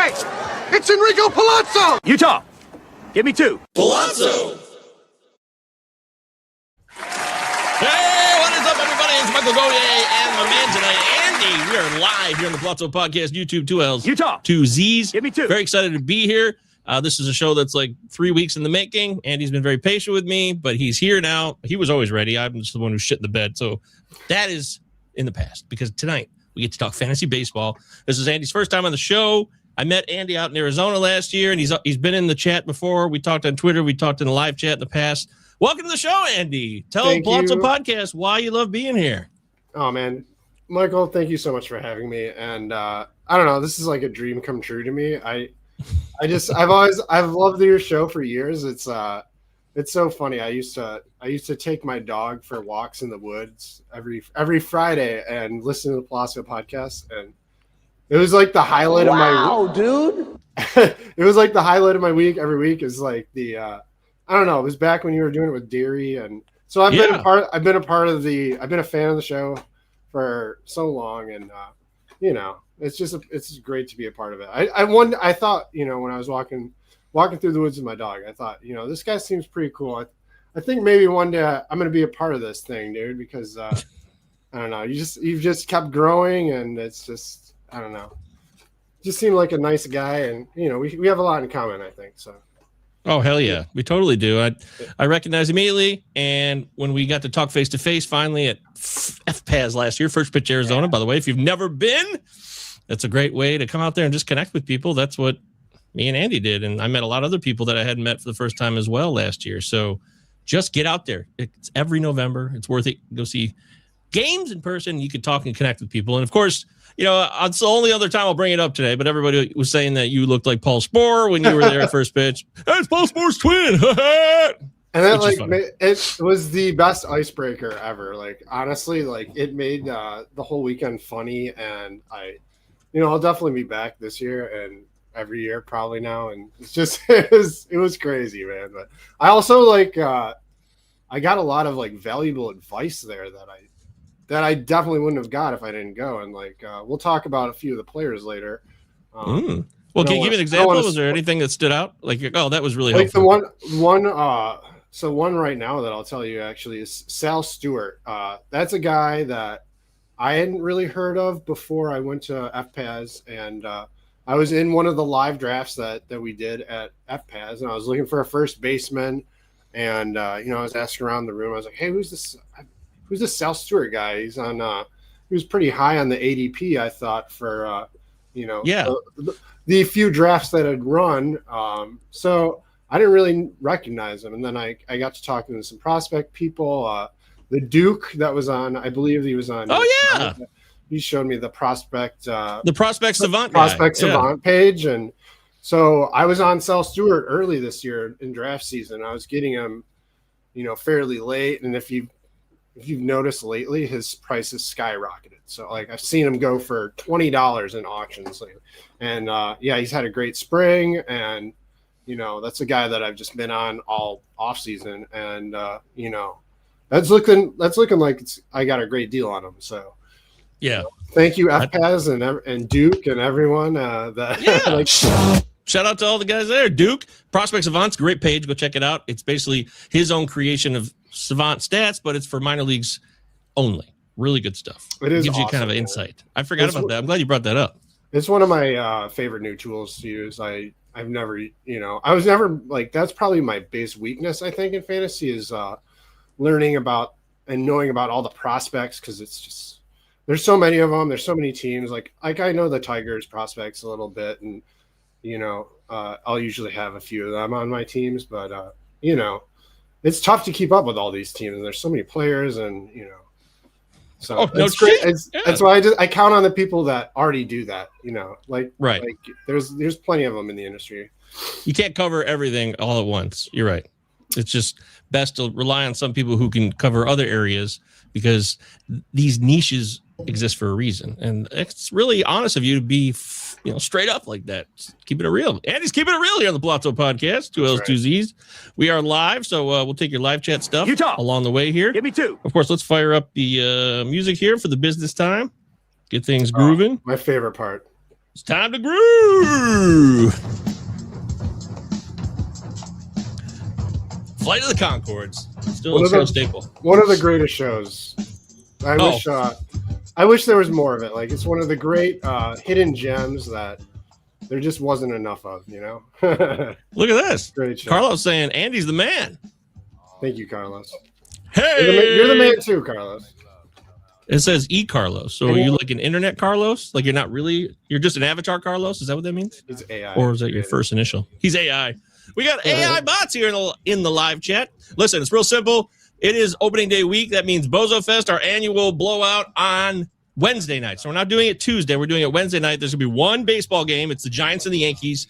Hey, it's Enrico Pallazzo. Utah, give me 2. Pallazzo. Hey, what is up, everybody? It's Michael Govier and my man tonight, Andy. We are live here on the Pallazzo Podcast YouTube, 2 L's, Utah, 2 Z's. Give me 2. Very excited to be here. This is a show that's like 3 weeks in the making. Andy's been very patient with me, but he's here now. He was always ready. I'm just the one who shit in the bed. So that is in the past, because tonight we get to talk fantasy baseball. This is Andy's first time on the show. I met Andy out in Arizona last year, and he's been in the chat before. We talked on Twitter. We talked in the live chat in the past. Welcome to the show, Andy. Tell Pallazzo Podcast why you love being here. Oh, man. Michael, thank you so much for having me. And I don't know, this is like a dream come true to me. I've loved your show for years. It's so funny. I used to take my dog for walks in the woods every Friday and listen to the Pallazzo Podcast, and it was like the highlight of my week. Wow, dude. It was like the highlight of my week every week. Is like the I don't know, it was back when you were doing it with Deary, and so I've been a fan of the show for so long, and you know, it's great to be a part of it. I thought, you know, when I was walking through the woods with my dog, I thought, you know, this guy seems pretty cool. I think maybe one day I'm going to be a part of this thing, dude, because I don't know, you've just kept growing, and it's just, I don't know, just seemed like a nice guy, and you know, we have a lot in common, I think. So. Oh, hell yeah. We totally do. I recognized immediately. And when we got to talk face to face finally at FPAS last year, First Pitch Arizona, by the way, if you've never been, that's a great way to come out there and just connect with people. That's what me and Andy did. And I met a lot of other people that I hadn't met for the first time as well last year. So just get out there. It's every November. It's worth it. Go see games in person. You can talk and connect with people. And of course, you know, it's the only other time I'll bring it up today, but everybody was saying that you looked like Paul Sporer when you were there at First Pitch. That's Paul Sporer's twin. And that, like, it was the best icebreaker ever. Like, honestly, like, it made the whole weekend funny. And I'll definitely be back this year and every year probably now. And it's just, it was crazy, man. But I also, like, I got a lot of, like, valuable advice there that I definitely wouldn't have got if I didn't go. And like, we'll talk about a few of the players later. Well, can you give me an example? Was there anything that stood out? Like, oh, that was really like helpful. So one right now that I'll tell you actually is Sal Stewart. That's a guy that I hadn't really heard of before I went to FPAS, and I was in one of the live drafts that we did at FPAS, and I was looking for a first baseman, and I was asking around the room. I was like, hey, who's this Sal Stewart guy? He's on he was pretty high on the ADP, I thought, for the few drafts that I'd run. So I didn't really recognize him. And then I got to talking to some prospect people. The Duke that was on, I believe he was on. Oh yeah. He showed me the prospect Savant page. And so I was on Sal Stewart early this year in draft season. I was getting him, fairly late. And if you've noticed lately, his price has skyrocketed. So like I've seen him go for $20 in auctions lately. And he's had a great spring, and that's a guy that I've just been on all off season, and that's looking like I got a great deal on him. So yeah, thank you FPAS and Duke and everyone Shout out to all the guys there. Duke, Prospect Savant's great page. Go check it out. It's basically his own creation of Savant stats, but it's for minor leagues only. Really good stuff. It is gives awesome, you kind of an insight. I forgot about that. I'm glad you brought that up. It's one of my favorite new tools to use. I've never, I was never like, that's probably my base weakness, I think, in fantasy is learning about and knowing about all the prospects, because it's just, there's so many of them. There's so many teams. Like I know the Tigers prospects a little bit, and I'll usually have a few of them on my teams, but it's tough to keep up with all these teams. And there's so many players, and so it's great. That's why I count on the people that already do that. Right. Like there's plenty of them in the industry. You can't cover everything all at once. You're right. It's just best to rely on some people who can cover other areas, because these niches exist for a reason. And it's really honest of you to be, straight up like that. Just keeping it real. Andy's keeping it real here on the Pallazzo Podcast, 2 L's, 2 Z's. We are live, so we'll take your live chat stuff along the way here. Give me 2. Of course, let's fire up the music here for the business time. Get things grooving. My favorite part. It's time to groove. Flight of the Conchords. Still a show staple. One of the greatest shows. I wish there was more of it. Like, it's one of the great hidden gems that there just wasn't enough of, you know? Look at this. Great show. Carlos saying Andy's the man. Thank you, Carlos. Hey! You're the man too, Carlos. It says Carlos. So are you like an internet Carlos? Like you're just an avatar Carlos? Is that what that means? It's AI. Or is that your first initial? He's AI. We got AI bots here in the live chat. Listen, it's real simple. It is opening day week. That means Bozo Fest, our annual blowout on Wednesday night. So we're not doing it Tuesday. We're doing it Wednesday night. There's going to be one baseball game. It's the Giants and the Yankees.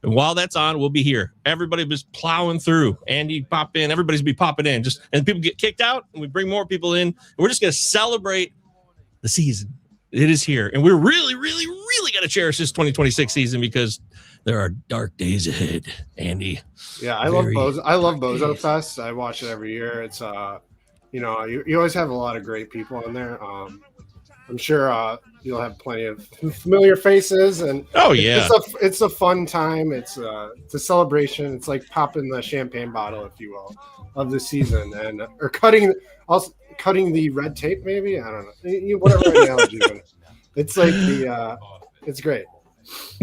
And while that's on, we'll be here. Everybody was plowing through. Andy pop in. Everybody's be popping in. And people get kicked out, and we bring more people in. And we're just going to celebrate the season. It is here. And we're really, really, really going to cherish this 2026 season because there are dark days ahead, Andy. Yeah, I love Bozo Fest. I watch it every year. It's you always have a lot of great people on there. I'm sure you'll have plenty of familiar faces, and it's a fun time. It's a celebration. It's like popping the champagne bottle, if you will, of the season, and or cutting the red tape. Maybe, I don't know, whatever analogy. It's like it's great.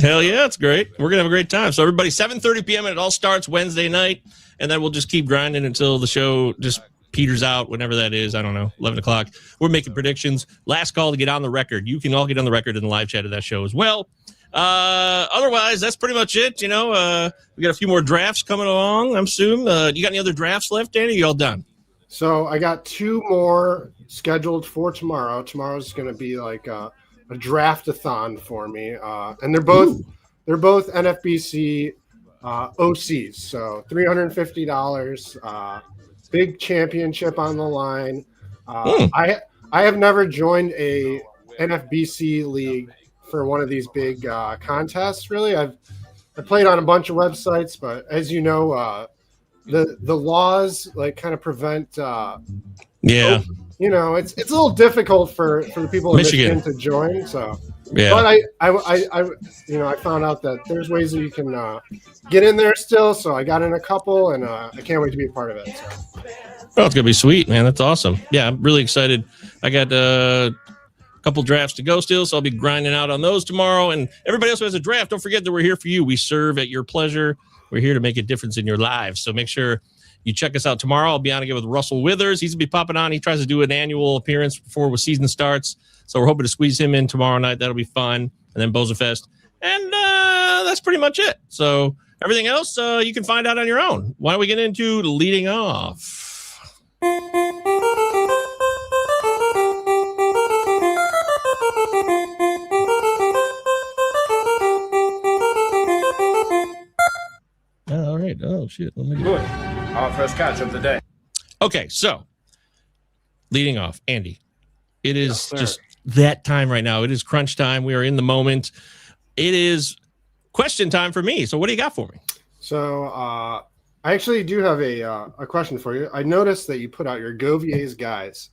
Hell yeah, it's great. We're gonna have a great time. So everybody, 7:30 p.m. and it all starts Wednesday night, and then we'll just keep grinding until the show just peters out, whenever that is. I don't know, 11 o'clock. We're making predictions. Last call to get on the record. You can all get on the record in the live chat of that show as well. Otherwise, that's pretty much it. We got a few more drafts coming along, I'm assuming. You got any other drafts left, Danny? You all done? So I got 2 more scheduled for tomorrow. Tomorrow's going to be like a draft-a-thon for me. And they're both NFBC OCs. So $350. Big championship on the line. I have never joined a NFBC league for one of these big contests. Really, I played on a bunch of websites, but as you know, the laws like kind of prevent. It's a little difficult for the people in Michigan to join. So, but I found out that there's ways that you can get in there still. So I got in a couple, and I can't wait to be a part of it. So. Oh, it's gonna be sweet, man. That's awesome. Yeah, I'm really excited. I got a couple drafts to go still, so I'll be grinding out on those tomorrow. And everybody else who has a draft, don't forget that we're here for you. We serve at your pleasure. We're here to make a difference in your lives. So make sure you check us out tomorrow. I'll be on again with Russell Withers. He's gonna be popping on. He tries to do an annual appearance before the season starts. So we're hoping to squeeze him in tomorrow night. That'll be fun. And then Bozo Fest. And that's pretty much it. So everything else you can find out on your own. Why don't we get into leading off? All right. Oh, shit. Let me do it. Our first catch of the day. Okay, so leading off, Andy, it is just that time right now. It is crunch time. We are in the moment. It is question time for me. So what do you got for me? So I actually do have a question for you. I noticed that you put out your Govier's guys,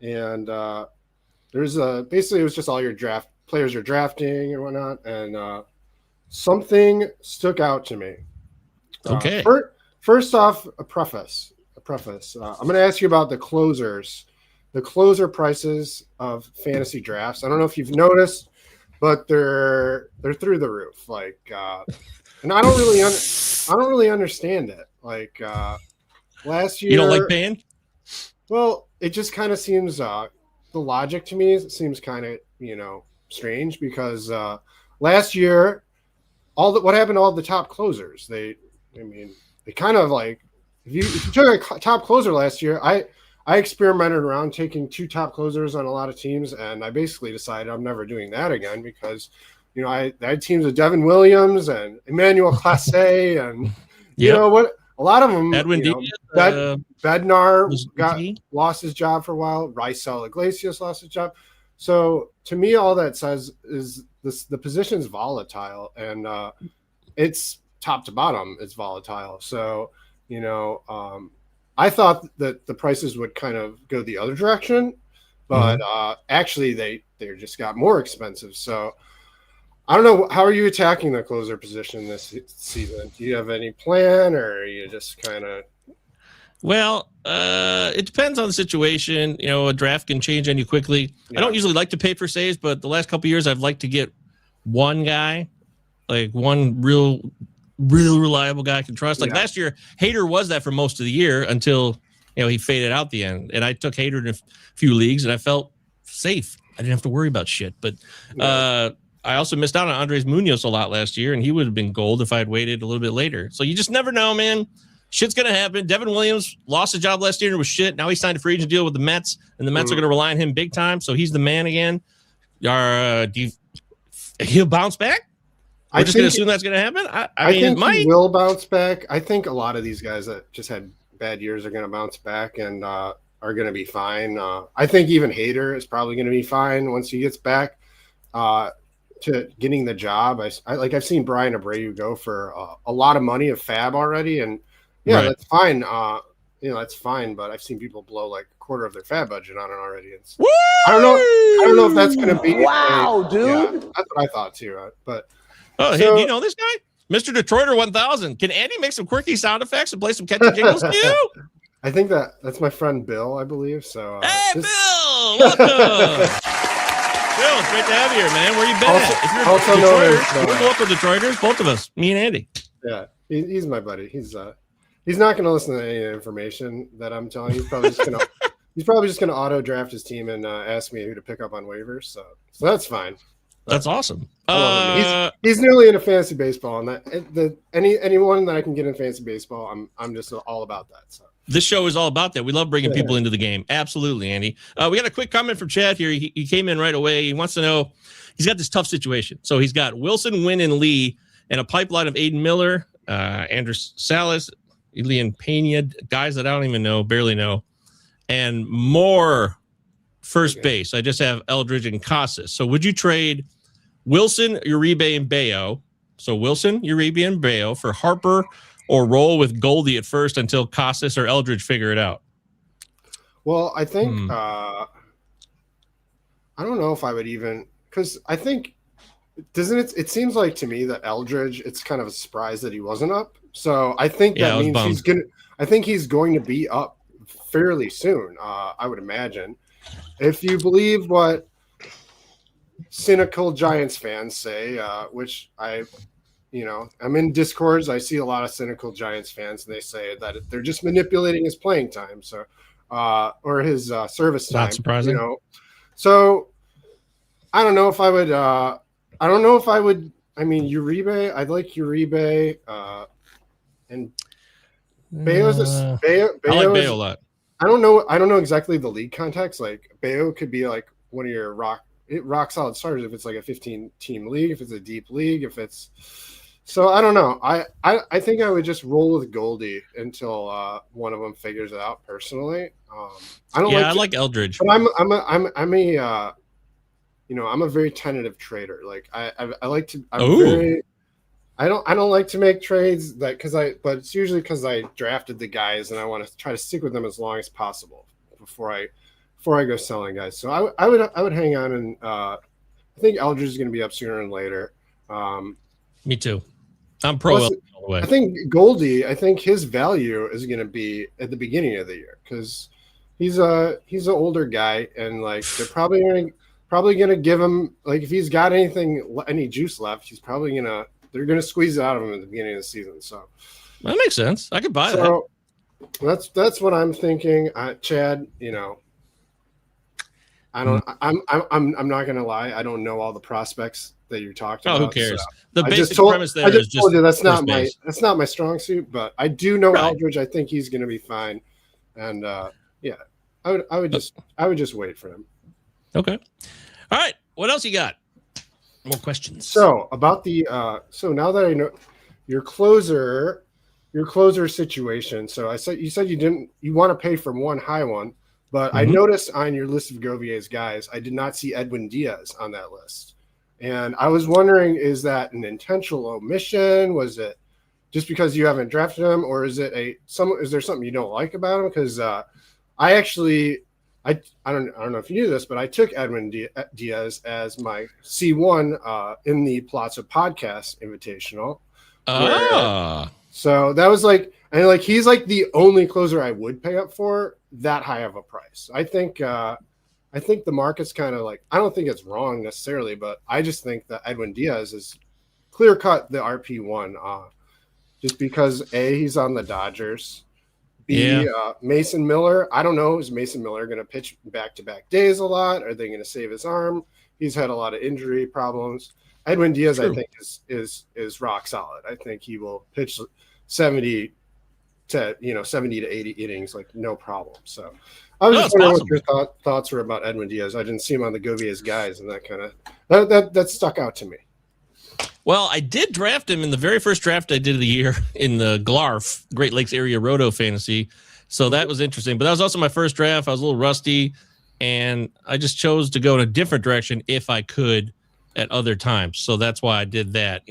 and there's basically it was just all your draft players you're drafting and whatnot, and something stuck out to me. Okay. First off, a preface. I'm going to ask you about the closer prices of fantasy drafts. I don't know if you've noticed, but they're through the roof. Like, and I don't really understand it. Like last year, you don't like paying? Well, it just kind of seems the logic to me seems kind of strange because last year, what happened to all the top closers? They kind of like if you took a top closer last year, I experimented around taking 2 top closers on a lot of teams, and I basically decided I'm never doing that again because I had teams of Devin Williams and Emmanuel Clase and what a lot of them. Edwin Bednar lost his job for a while. Raisel Iglesias lost his job. So to me, all that says is the position's volatile, and it's top to bottom. It's volatile. So I thought that the prices would kind of go the other direction, but actually they just got more expensive. So I don't know. How are you attacking the closer position this season? Do you have any plan, or are you just kind of? Well, it depends on the situation. You know, a draft can change on you quickly. Yeah. I don't usually like to pay for saves, but the last couple of years, I've liked to get one guy, like one real reliable guy I can trust. Like last year, Hader was that for most of the year until he faded out the end. And I took Hader in a few leagues, and I felt safe. I didn't have to worry about shit. But I also missed out on Andres Munoz a lot last year, and he would have been gold if I had waited a little bit later. So you just never know, man. Shit's going to happen. Devin Williams lost his job last year and was shit. Now he signed a free agent deal with the Mets, and the Mets are going to rely on him big time. So he's the man again. He'll bounce back? We're just going to assume that's going to happen? I mean, think he will bounce back. I think a lot of these guys that just had bad years are going to bounce back and are going to be fine. I think even Hader is probably going to be fine once he gets back to getting the job. I've seen Brian Abreu go for a lot of money of fab already, and that's fine. That's fine. But I've seen people blow like a quarter of their fab budget on it already. I don't know if that's going to be. Wow, dude. Yeah, that's what I thought too. But hey, do you know this guy, Mr. Detroiter 1000? Can Andy make some quirky sound effects and play some catchy jingles too? I think that's my friend Bill, I believe. So hey, Bill, welcome. Bill, it's great to have you here, man. Where you been at? If you're we're local Detroiters, both of us, me and Andy. Yeah, he's my buddy. He's not going to listen to any information that I'm telling you. He's probably just going to auto draft his team and ask me who to pick up on waivers. So that's fine. That's awesome. He's nearly into fantasy baseball, and anyone that I can get in fantasy baseball, I'm just all about that. So. This show is all about that. We love bringing people into the game. Absolutely, Andy. We got a quick comment from Chad here. He came in right away. He wants to know, he's got this tough situation. So he's got Wilson, Wynn, and Lee, and a pipeline of Aiden Miller, Andres Salas, Elian Pena, guys that I don't even know, barely know, and more first base. I just have Eldridge and Casas. So would you trade Wilson, Uribe, and Bayo? So Wilson, Uribe, and Bayo for Harper, or roll with Goldie at first until Casas or Eldridge figure it out? Well, I think I don't know if I would even, because I think it seems like to me that Eldridge, it's kind of a surprise that he wasn't up. So I think that means he's going to be up fairly soon. I would imagine, if you believe what cynical Giants fans say, which I'm in Discords. I see a lot of cynical Giants fans, and they say that they're just manipulating his playing time, so or his service time. Not surprising. So I don't know if I would. I mean, Uribe. I'd like Uribe, and Bayo's. Bayo I like Bayo a lot. I don't know exactly the league context. Like Bayo could be like one of your rock solid starters if it's like a 15-team league, if it's a deep league, if it's. So I don't know. I think I would just roll with Goldie until one of them figures it out. Personally, I like Eldridge, but I'm a very tentative trader. Like I like to. I don't like to make trades but it's usually because I drafted the guys and I want to try to stick with them as long as possible before I go selling guys. So I would hang on, and I think Eldridge is going to be up sooner than later. Me too. I'm pro Eldridge all the way. I think Goldie, his value is going to be at the beginning of the year because he's an older guy, and like they're probably going to give him, like, if he's got any juice left, they're going to squeeze it out of him at the beginning of the season. So that makes sense. I could buy that. That's what I'm thinking. Chad, I'm not gonna lie. I don't know all the prospects that you talked about. Oh, who cares? So the basic premise there is just told you that's not my strong suit, but I do know Eldridge. I think he's gonna be fine, and I would just wait for him. Okay. All right. What else you got? More questions. So about so now that I know your closer situation. So you said you want to pay for one high one. But I noticed on your list of Govier's guys, I did not see Edwin Diaz on that list. And I was wondering, is that an intentional omission? Was it just because you haven't drafted him, or is there something you don't like about him? Because I actually I don't know if you knew this, but I took Edwin Diaz as my C1 in the Pallazzo Podcast Invitational. So that was like, and like he's like the only closer I would pay up for that high of a price. I think the market's kind of like, I don't think it's wrong necessarily, but I just think that Edwin Diaz is clear cut the RP1, just because he's on the Dodgers. Mason Miller, I don't know. Is Mason Miller going to pitch back-to-back days a lot? Are they going to save his arm? He's had a lot of injury problems. Edwin Diaz, I think, is rock solid. I think he will pitch 70 to 80 innings, like no problem. So I was just wondering what your thoughts were about Edwin Diaz. I didn't see him on the Govier's guys, and that kind of that stuck out to me. Well, I did draft him in the very first draft I did of the year in the GLARF, Great Lakes Area Roto Fantasy. So that was interesting. But that was also my first draft. I was a little rusty, and I just chose to go in a different direction if I could at other times. So that's why I did that.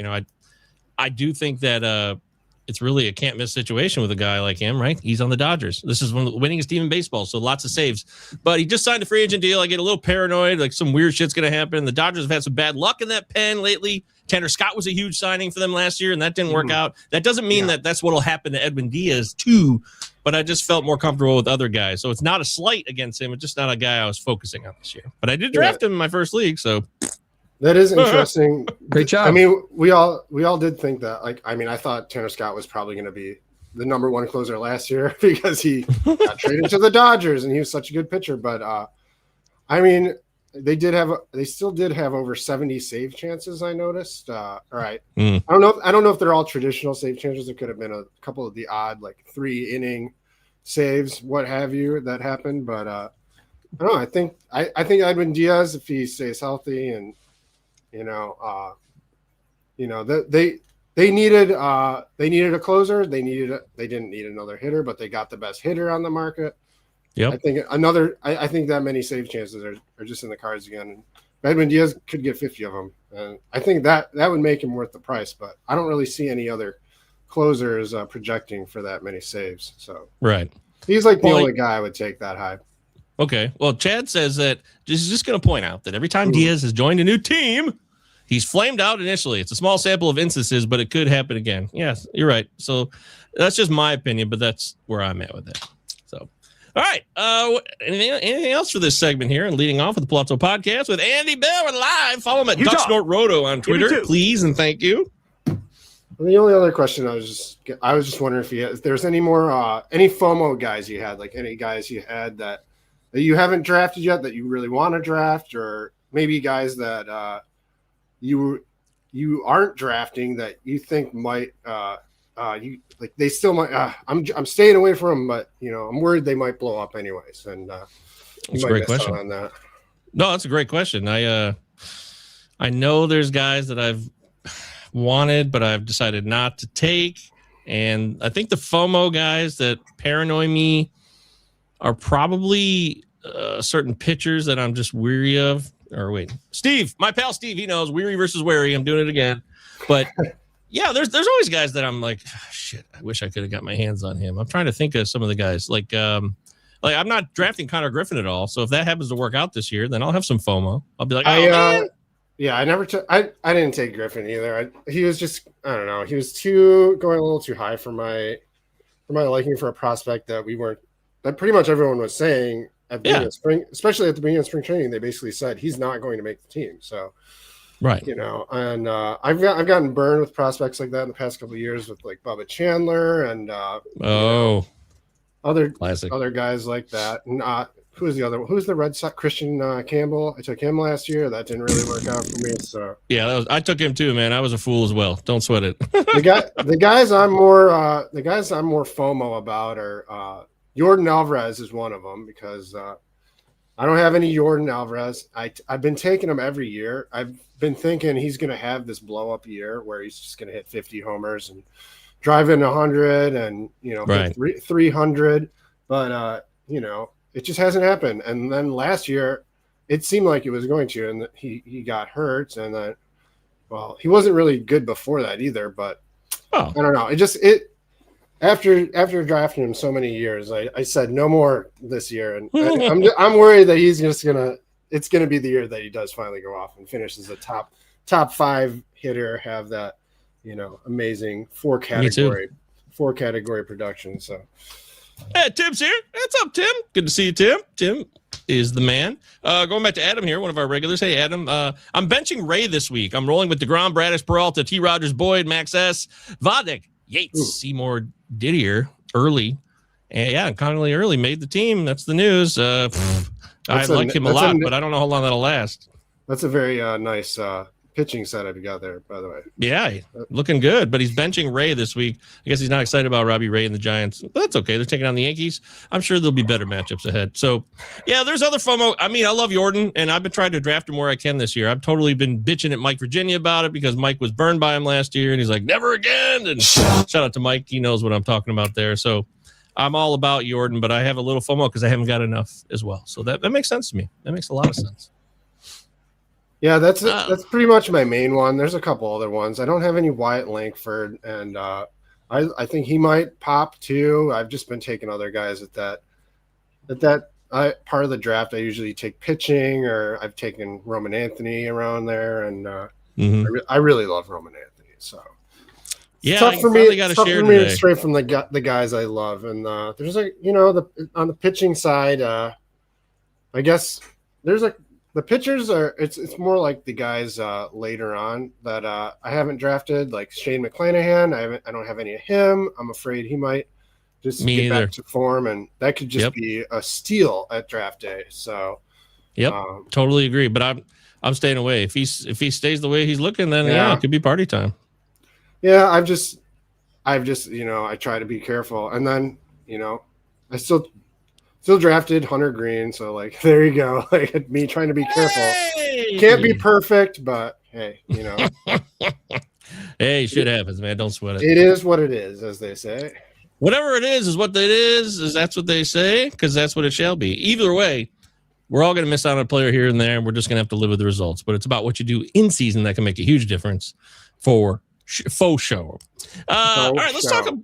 I do think that it's really a can't-miss situation with a guy like him, right? He's on the Dodgers. This is one of the winningest team in baseball, so lots of saves. But he just signed a free agent deal. I get a little paranoid, like some weird shit's going to happen. The Dodgers have had some bad luck in that pen lately. Tanner Scott was a huge signing for them last year, and that didn't work out. That doesn't mean that that's what will happen to Edwin Diaz, too, but I just felt more comfortable with other guys. So it's not a slight against him. It's just not a guy I was focusing on this year. But I did draft him in my first league, so... That is interesting. Great job. I mean, we all did think that. Like, I mean, I thought Tanner Scott was probably going to be the number one closer last year because he got traded to the Dodgers and he was such a good pitcher. But I mean, they still did have over 70 save chances. I noticed. All right, I don't know if they're all traditional save chances. It could have been a couple of the odd, like 3-inning saves, what have you, that happened. But I don't know. I think Edwin Diaz, if he stays healthy and they needed a closer. They didn't need another hitter, but they got the best hitter on the market. Yep. I think that many save chances are just in the cards again. And Edwin Diaz could get 50 of them, and I think that would make him worth the price. But I don't really see any other closers projecting for that many saves. So right, he's like the only guy I would take that high. Okay. Well, Chad says that he's just going to point out that every time Diaz has joined a new team, he's flamed out initially. It's a small sample of instances, but it could happen again. Yes, you're right. So that's just my opinion, but that's where I'm at with it. So, all right. Anything else for this segment here? And leading off with the Pallazzo Podcast with Andy Bell and live. Follow him at Duck Snort Roto on Twitter, please, and thank you. The only other question I was just wondering if there's any more any FOMO guys you had, like any guys you had that you haven't drafted yet that you really want to draft, or maybe guys that you aren't drafting that you think might they still might. I'm staying away from them, but I'm worried they might blow up anyways. And that's a great question on that. No, that's a great question. I know there's guys that I've wanted, but I've decided not to take, and I think the FOMO guys that paranoid me are probably certain pitchers that I'm just weary of. Or wait, Steve, my pal Steve, he knows weary versus wary. I'm doing it again. But yeah, there's always guys that I'm like, shit, I wish I could have got my hands on him. I'm trying to think of some of the guys like I'm not drafting Connor Griffin at all. So if that happens to work out this year, then I'll have some FOMO. I'll be like, man. Yeah, I never took. I didn't take Griffin either. He was just, I don't know. He was going a little too high for my liking for a prospect that pretty much everyone was saying at the beginning of spring, especially at the beginning of spring training. They basically said he's not going to make the team. So, right, and I've gotten burned with prospects like that in the past couple of years with like Bubba Chandler and other guys like that. And who's the Red Sox? Christian Campbell. I took him last year. That didn't really work out for me. So yeah, I took him too, man. I was a fool as well. Don't sweat it. the guys I'm more FOMO about are Jordan Alvarez is one of them because I don't have any Jordan Alvarez. I've been taking him every year. I've been thinking he's going to have this blow up year where he's just going to hit 50 homers and drive in 100 and right. 300, but it just hasn't happened. And then last year, it seemed like it was going to, and he got hurt, and then, well, he wasn't really good before that either. But I don't know. after drafting him so many years, I said no more this year, and I'm worried that he's just it's gonna be the year that he does finally go off and finishes a top 5 hitter, have that amazing 4 category production. So, hey, Tim's here. What's up, Tim? Good to see you, Tim. Tim is the man. Going back to Adam here, one of our regulars. Hey, Adam. I'm benching Ray this week. I'm rolling with DeGrom, Bradish, Peralta, T. Rogers, Boyd, Max S, Vodek, Yates, Seymour, Didier, early. And yeah, Connolly early made the team. That's the news. I like him a lot, but I don't know how long that'll last. That's a very nice pitching setup you got there, by the way. Yeah, looking good, but he's benching Ray this week. I guess he's not excited about Robbie Ray and the Giants, but that's okay. They're taking on the Yankees. I'm sure there'll be better matchups ahead. So, yeah, there's other FOMO. I mean, I love Jordan, and I've been trying to draft him where I can this year. I've totally been bitching at Mike Virginia about it because Mike was burned by him last year, and he's like, never again. And shout out to Mike. He knows what I'm talking about there. So I'm all about Jordan, but I have a little FOMO because I haven't got enough as well. So that makes sense to me. That makes a lot of sense. Yeah, that's pretty much my main one. There's a couple other ones. I don't have any Wyatt Langford, and I think he might pop too. I've just been taking other guys at that part of the draft. I usually take pitching, or I've taken Roman Anthony around there, and I really love Roman Anthony. So yeah, tough for me. Got to share today. Straight from the guys I love, and there's on the pitching side. I guess there's the pitchers are it's more like the guys later on that I haven't drafted, like Shane McClanahan. I don't have any of him. I'm afraid he might just get back to form, and that could just be a steal at draft day. So, totally agree. But I'm staying away. If he stays the way he's looking, then it could be party time. Yeah, I've just I try to be careful, and then I still drafted Hunter Green, so like there you go. Like me trying to be careful. Can't be perfect, but hey, hey, shit happens, man. Don't sweat it. It is what it is, as they say. Whatever it is what it is that's what they say, because that's what it shall be. Either way, we're all going to miss out on a player here and there, and we're just going to have to live with the results. But it's about what you do in season that can make a huge difference for faux show. All right, let's talk a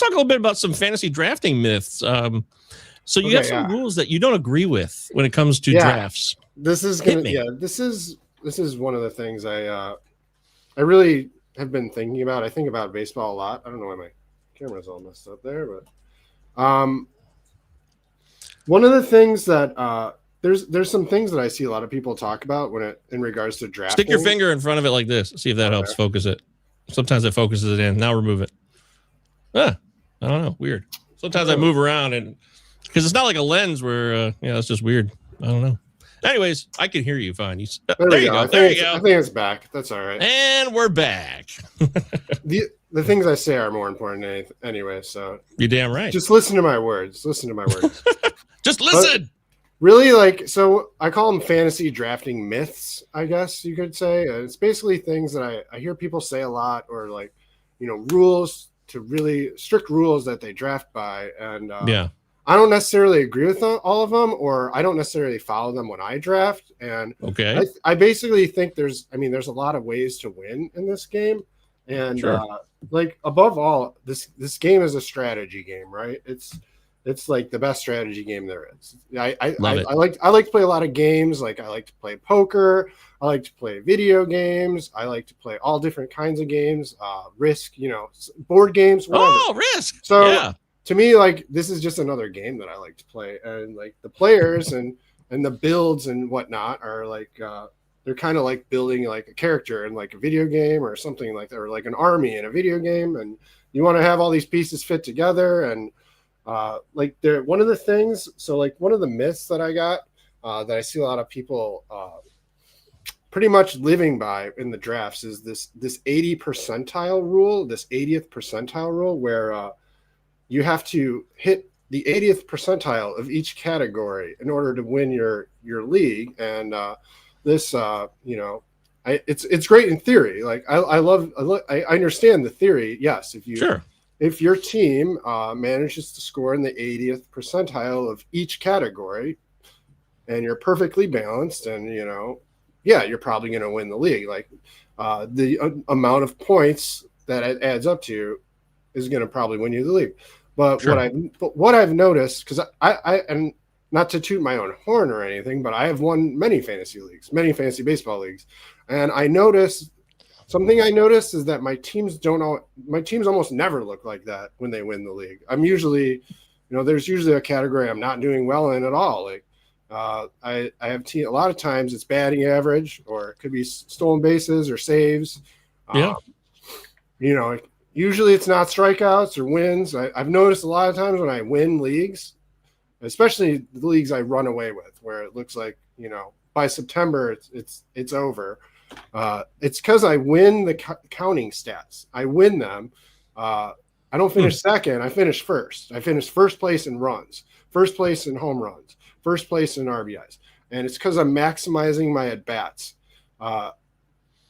little bit about some fantasy drafting myths. So you have some rules that you don't agree with when it comes to drafts. This is one of the things I really have been thinking about. I think about baseball a lot. I don't know why my camera's all messed up there, but one of the things that there's some things that I see a lot of people talk about in regards to drafting. Stick your finger in front of it like this. See if that helps focus it. Sometimes it focuses it in. Now remove it. I don't know. Weird. Sometimes I move around and because it's not like a lens where it's just weird. I don't know. Anyways, I can hear you fine. There you go. There you go. I think it's back. That's all right. And we're back. The things I say are more important anyway. So you're damn right. Just listen to my words. Just listen. But really, so I call them fantasy drafting myths, I guess you could say. It's basically things that I hear people say a lot, or rules to really strict rules that they draft by. And I don't necessarily agree with all of them, or I don't necessarily follow them when I draft. And I basically think there's a lot of ways to win in this game. And above all, this game is a strategy game, right? It's like the best strategy game there is. I like to play a lot of games. Like I like to play poker. I like to play video games. I like to play all different kinds of games. Risk, board games. Whatever. Oh, Risk. So to me, like this is just another game that I like to play, and like the players and the builds and whatnot are like they're kind of like building like a character in like a video game or something like that, or like an army in a video game, and you want to have all these pieces fit together. And like one of the things, so like one of the myths that I got that I see a lot of people pretty much living by in the drafts is this 80th percentile rule, where you have to hit the 80th percentile of each category in order to win your league. And it's great in theory. Like I understand the theory. Yes, if your team manages to score in the 80th percentile of each category, and you're perfectly balanced, and you're probably going to win the league. Like the amount of points that it adds up to is going to probably win you the league. But Sure. what I've noticed, because I and not to toot my own horn or anything, but I have won many fantasy baseball leagues, and something I noticed is that my teams almost never look like that when they win the league. I'm usually, there's usually a category I'm not doing well in at all. Like I have a lot of times it's batting average, or it could be stolen bases or saves. Yeah. Usually it's not strikeouts or wins. I've noticed a lot of times when I win leagues, especially the leagues I run away with, where it looks like, by September it's over. It's because I win the counting stats. I win them. I don't finish second. I finish first. I finish first place in runs, first place in home runs, first place in RBIs. And it's because I'm maximizing my at-bats.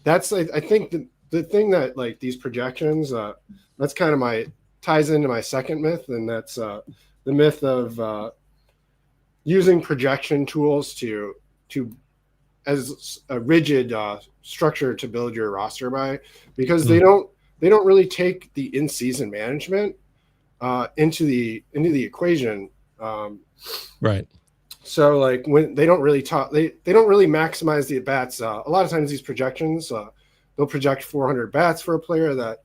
That's, I think, the thing that, like, these projections, that's kind of ties into my second myth, and that's the myth of using projection tools to as a rigid structure to build your roster by, because they don't really take the in-season management into the equation. Right. So, like, when they don't really they don't really maximize the at-bats. A lot of times these projections, they'll project 400 bats for a player that,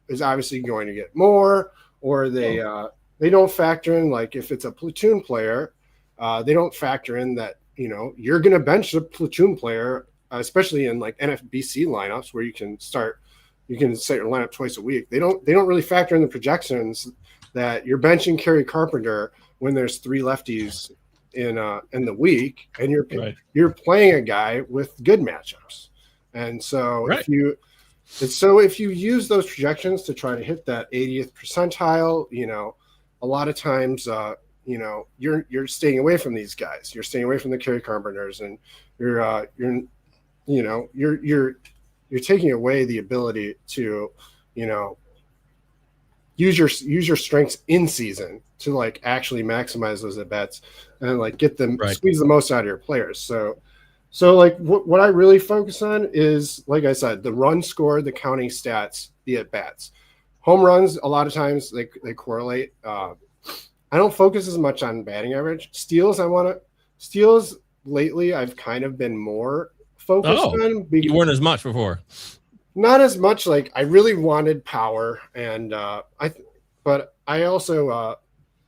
is obviously going to get more, or they don't factor in, like, if it's a platoon player, they don't factor in that, you're going to bench the platoon player, especially in, like, NFBC lineups where you can set your lineup twice a week. They don't really factor in the projections that you're benching Kerry Carpenter when there's 3 lefties in the week, and you're playing a guy with good matchups. And so if you use those projections to try to hit that 80th percentile, a lot of times, you're staying away from these guys. You're staying away from the Kerry Carpenters, and you're taking away the ability to, use your strengths in season to, like, actually maximize those at bats and, like, get them squeeze the most out of your players. So like what I really focus on is, like I said, the run score, the counting stats, the at bats. Home runs, a lot of times they correlate. I don't focus as much on batting average. Steals lately I've kind of been more focused on. You weren't as much before. Not as much. Like, I really wanted power, and but I also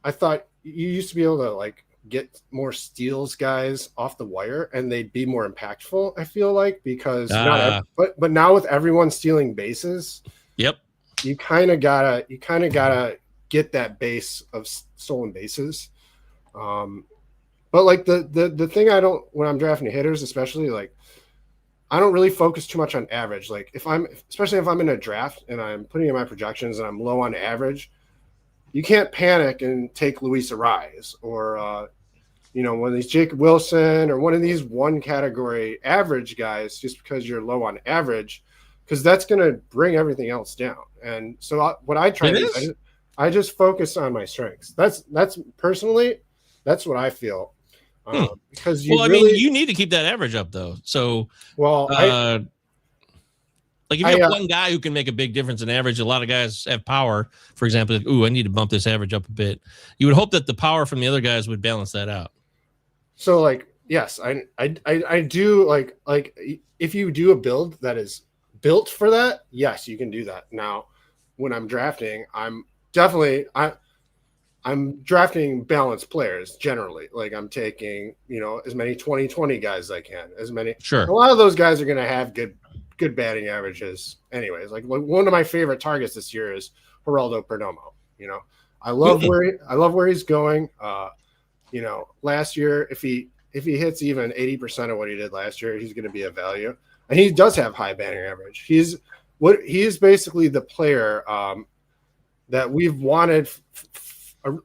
I thought you used to be able to, like, get more steals guys off the wire and they'd be more impactful, I feel like, because but now with everyone stealing bases, you kind of gotta get that base of stolen bases. But, like, the thing when I'm drafting hitters, especially, like, I don't really focus too much on average. Like, especially if I'm in a draft and I'm putting in my projections and I'm low on average, you can't panic and take Luis Ariz or, one of these Jacob Wilson or one of these one category average guys just because you're low on average, because that's going to bring everything else down. And so what I try to do, I just focus on my strengths. That's personally, that's what I feel. Because you need to keep that average up, though. So, like, if you have one guy who can make a big difference in average, a lot of guys have power. For example, I need to bump this average up a bit. You would hope that the power from the other guys would balance that out. So, like, yes, I do, like if you do a build that is built for that, yes, you can do that. Now, when I'm drafting, I'm drafting balanced players generally. Like, I'm taking, as many 20-20 guys as I can. Sure. A lot of those guys are going to have good batting averages anyways. Like, one of my favorite targets this year is Geraldo Perdomo. I love where he's going. Last year, if he hits even 80% of what he did last year, he's going to be a value. And he does have high batting average. He's basically the player that we've wanted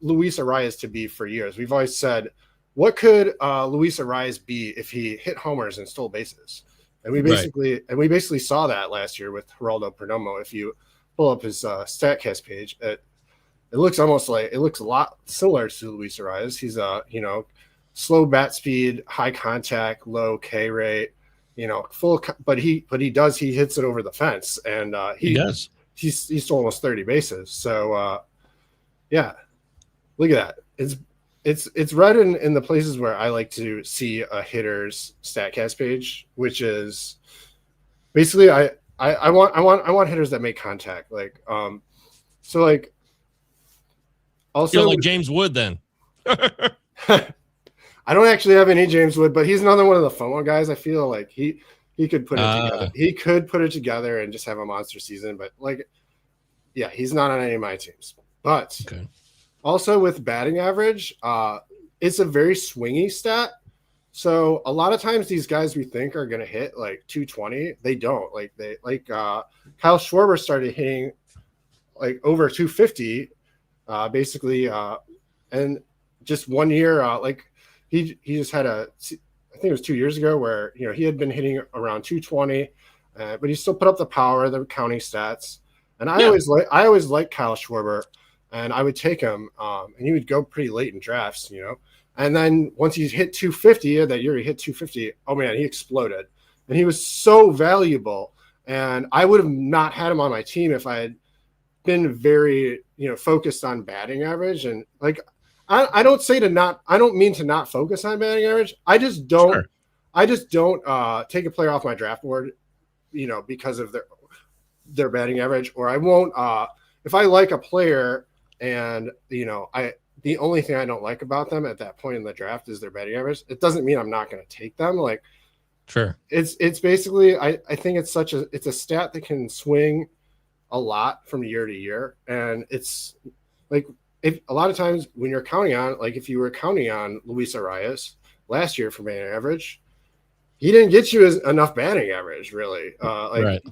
Luis Ariz to be for years. We've always said, what could Luis Ariz be if he hit homers and stole bases? And we basically saw that last year with Geraldo Perdomo. If you pull up his StatCast page, it looks a lot similar to Luis Ariz. He's slow bat speed, high contact, low K rate, but he hits it over the fence, and he does. he stole almost 30 bases. So yeah, look at that. It's right in the places where I like to see a hitter's StatCast page, which is basically I want hitters that make contact. Like so like also like James Wood then. I don't actually have any James Wood, but he's another one of the FOMO guys. I feel like he could put it together. He could put it together and just have a monster season. But like, yeah, he's not on any of my teams. But also with batting average, it's a very swingy stat. So a lot of times these guys we think are going to hit like 220, they don't. Like Kyle Schwarber started hitting like over 250, basically, and just 1 year, like he just had I think it was 2 years ago where, you know, he had been hitting around 220, but he still put up the power, the counting stats. And I always like Kyle Schwarber, and I would take him, and he would go pretty late in drafts, you know. And then once he hit 250, that year he hit 250, oh man, he exploded. And he was so valuable. And I would have not had him on my team if I had been very, you know, focused on batting average. And like, I don't mean to not focus on batting average. I just don't take a player off my draft board, you know, because of their batting average, or I won't, if I like a player and, you know, the only thing I don't like about them at that point in the draft is their batting average, it doesn't mean I'm not going to take them. Like, sure. It's basically, I think it's a stat that can swing a lot from year to year. And it's like, if a lot of times when you're counting on, like if you were counting on Luis Arias last year for batting average, he didn't get you enough batting average, really.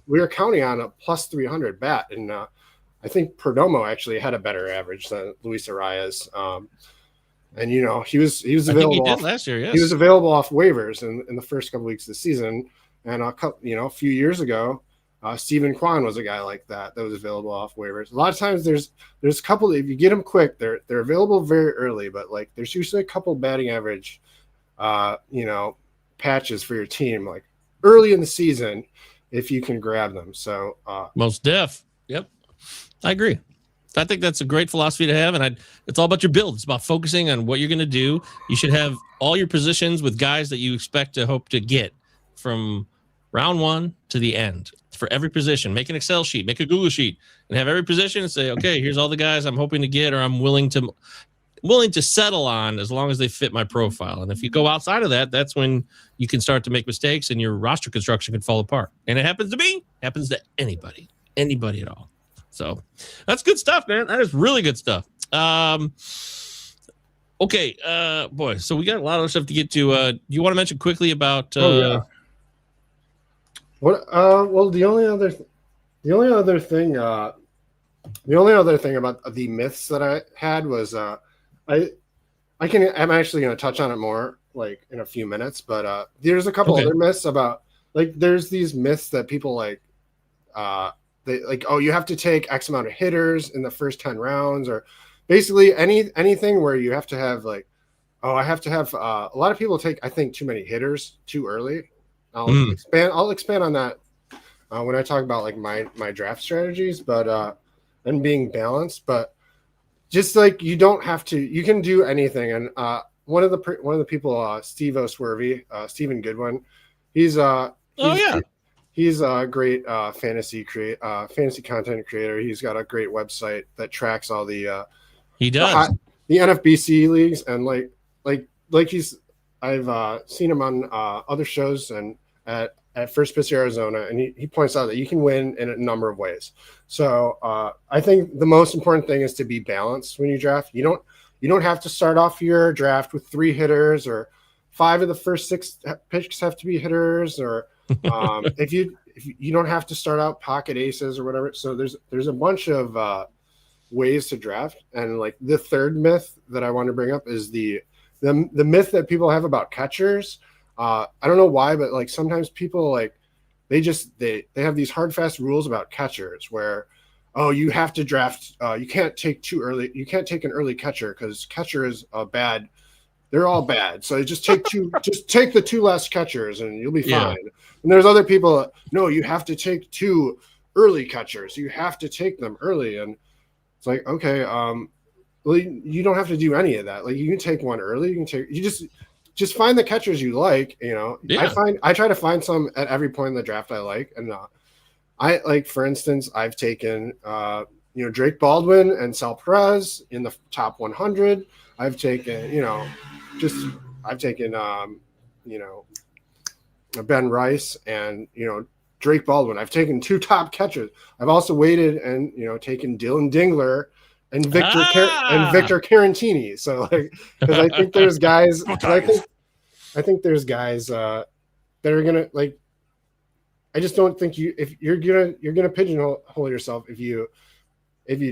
We were counting on a plus 300 bat, and I think Perdomo actually had a better average than Luis Arias. And you know, he was available last year. Yes, he was available off waivers in the first couple weeks of the season. And a few years ago, Steven Kwan was a guy like that was available off waivers. A lot of times there's a couple, if you get them quick, they're available very early, but like there's usually a couple batting average, you know, patches for your team like early in the season if you can grab them. So most def. Yep. I agree. I think that's a great philosophy to have, and it's all about your build. It's about focusing on what you're going to do. You should have all your positions with guys that you expect to hope to get from round one to the end for every position. Make an Excel sheet, make a Google sheet, and have every position and say, okay, here's all the guys I'm hoping to get or I'm willing to settle on as long as they fit my profile. And if you go outside of that, that's when you can start to make mistakes and your roster construction can fall apart. And it happens to me, happens to anybody at all. So that's good stuff, man. That is really good stuff. Okay, boy. So we got a lot of stuff to get to. You want to mention quickly about? What? Well, the only other thing about the myths that I had was I'm actually going to touch on it more like in a few minutes, but there's a couple other myths about, like, there's these myths that people like. They like, oh, you have to take X amount of hitters in the first 10 rounds, or basically anything where you have to have like, oh, I have to have a lot of people take, I think, too many hitters too early. I'll expand on that when I talk about like my draft strategies, but and being balanced. But just like, you don't have to, you can do anything. And one of the people, Steve O'Swervey, Stephen Goodwin, he's He's a great fantasy content creator. He's got a great website that tracks all the he does the NFBC leagues, and I've seen him on other shows and at First Pitch Arizona, and he points out that you can win in a number of ways. So I think the most important thing is to be balanced when you draft. You don't have to start off your draft with 3 hitters, or 5 of the first 6 picks have to be hitters, or if you don't have to start out pocket aces or whatever. So there's a bunch of ways to draft. And like the third myth that I want to bring up is the myth that people have about catchers. I don't know why, but like sometimes people like they have these hard fast rules about catchers where, oh, you have to draft, you can't take too early, you can't take an early catcher because catcher is bad. They're all bad. So just take take the 2 last catchers and you'll be fine. And there's other people, no, you have to take 2 early catchers. You have to take them early. And it's like, okay, well, you don't have to do any of that. Like you can take one early. You just find the catchers you like. Yeah. I try to find some at every point in the draft I like. And I like, for instance, I've taken, Drake Baldwin and Sal Perez in the top 100. I've taken, Ben Rice and, Drake Baldwin. I've taken 2 top catchers. I've also waited and, taken Dylan Dingler and Victor Carantini. So because I think there's guys, I think there's guys that are gonna like. I just don't think you're gonna pigeonhole yourself if you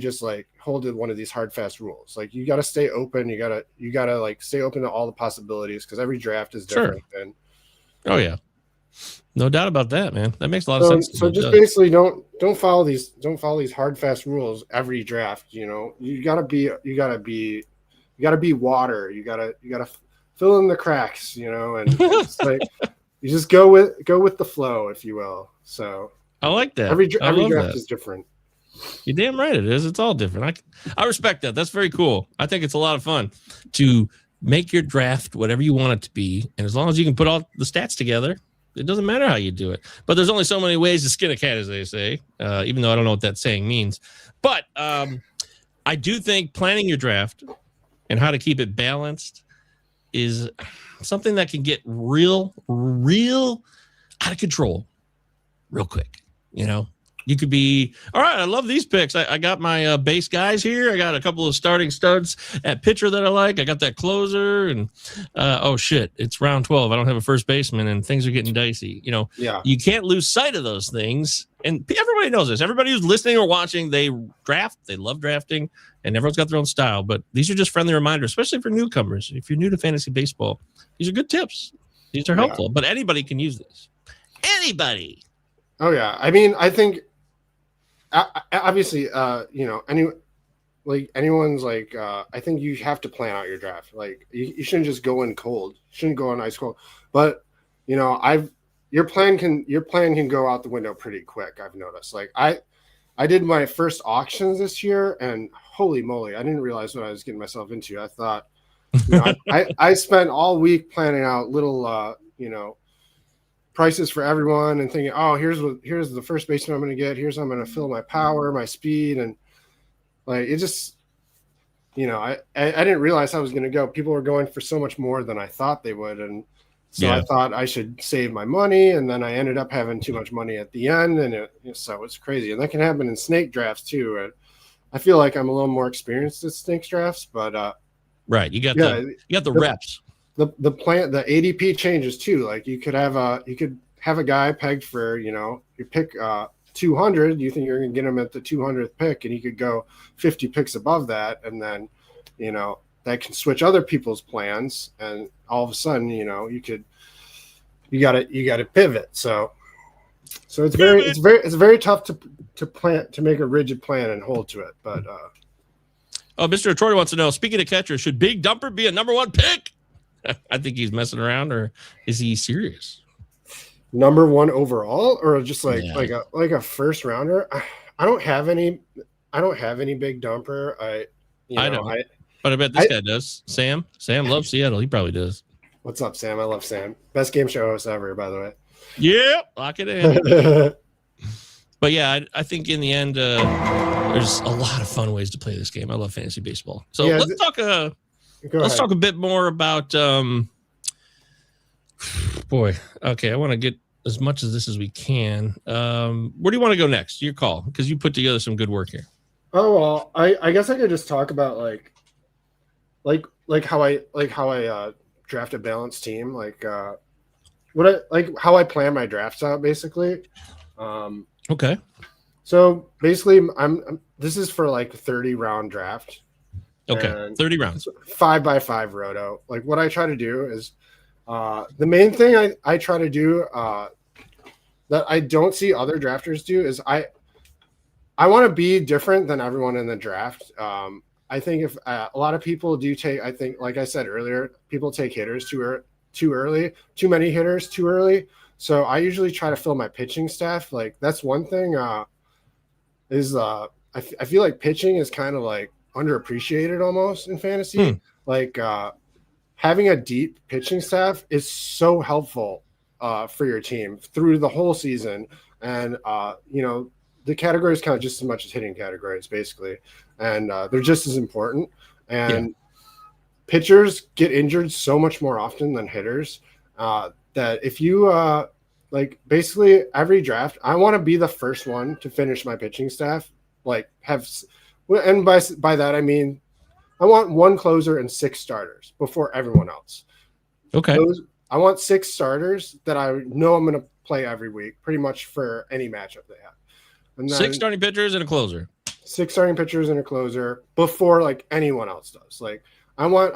just like hold to one of these hard fast rules. Like you got to stay open. You gotta like stay open to all the possibilities because every draft is different. Sure. And oh yeah, no doubt about that, man. That makes a lot of sense. So just basically don't follow these hard fast rules every draft. You gotta be water. You gotta fill in the cracks. And it's like you just go with the flow, if you will. So I like that. Every draft is different. You're damn right it is. It's all different. I respect that. That's very cool. I think it's a lot of fun to make your draft whatever you want it to be. And as long as you can put all the stats together, it doesn't matter how you do it. But there's only so many ways to skin a cat, as they say, even though I don't know what that saying means. But I do think planning your draft and how to keep it balanced is something that can get real out of control real quick. You could be, all right, I love these picks. I got my base guys here. I got a couple of starting studs at pitcher that I like. I got that closer. And, oh, shit, it's round 12. I don't have a first baseman, and things are getting dicey. You can't lose sight of those things. And everybody knows this. Everybody who's listening or watching, they draft. They love drafting, and everyone's got their own style. But these are just friendly reminders, especially for newcomers. If you're new to fantasy baseball, these are good tips. These are helpful. But anybody can use these. Anybody. Oh, yeah. I mean, I think – obviously, anyone's like, I think you have to plan out your draft. Like, you shouldn't just go in cold. You shouldn't go in ice cold. But your plan can go out the window pretty quick. I've noticed. Like, I did my first auctions this year, and holy moly, I didn't realize what I was getting myself into. I thought, I spent all week planning out little, prices for everyone and thinking, oh, here's the first baseman I'm going to get. Here's how I'm going to fill my power, my speed. And like, it just, I didn't realize how I was going to go. People were going for so much more than I thought they would. And so I thought I should save my money. And then I ended up having too much money at the end. And so it's crazy. And that can happen in snake drafts too. And I feel like I'm a little more experienced at snake drafts, but right. You got the reps. The ADP changes too. Like you could have a guy pegged for, you pick 200, you think you're going to get him at the 200th pick, and he could go 50 picks above that. And then, that can switch other people's plans. And all of a sudden, you got to pivot. So it's very tough to plan, to make a rigid plan and hold to it. But, Mr. Troy wants to know, speaking of catcher, should Big Dumper be a number 1 pick? I think he's messing around, or is he serious? Number 1 overall, or just like a first rounder? I don't have any big dumper. I don't. But I bet this guy does. Sam loves Seattle. He probably does. What's up, Sam? I love Sam. Best game show host ever, by the way. Yeah, lock it in. But yeah, I think in the end, there's a lot of fun ways to play this game. I love fantasy baseball. So let's talk. Let's talk a bit more about. Boy, okay. I want to get as much of this as we can. Where do you want to go next? Your call, because you put together some good work here. Oh well, I guess I could just talk about how I draft a balanced team, how I plan my drafts out, basically. Okay. So basically, this is for like a 30-round draft. Okay, 30 rounds. 5x5 roto. Like what I try to do is the main thing I try to do that I don't see other drafters do is I want to be different than everyone in the draft. I think if a lot of people do I think, like I said earlier, people take hitters too early, too many hitters too early. So I usually try to fill my pitching staff. Like that's one thing. is I feel like pitching is kind of like underappreciated almost in fantasy. Like having a deep pitching staff is so helpful for your team through the whole season. And, the categories count just as much as hitting categories, basically. And they're just as important. And pitchers get injured so much more often than hitters that if you basically every draft, I want to be the first one to finish my pitching staff. And by that, I mean, I want one closer and 6 starters before everyone else. Okay. I want 6 starters that I know I'm going to play every week, pretty much for any matchup they have. And then 6 starting pitchers and a closer. 6 starting pitchers and a closer before like anyone else does. Like I want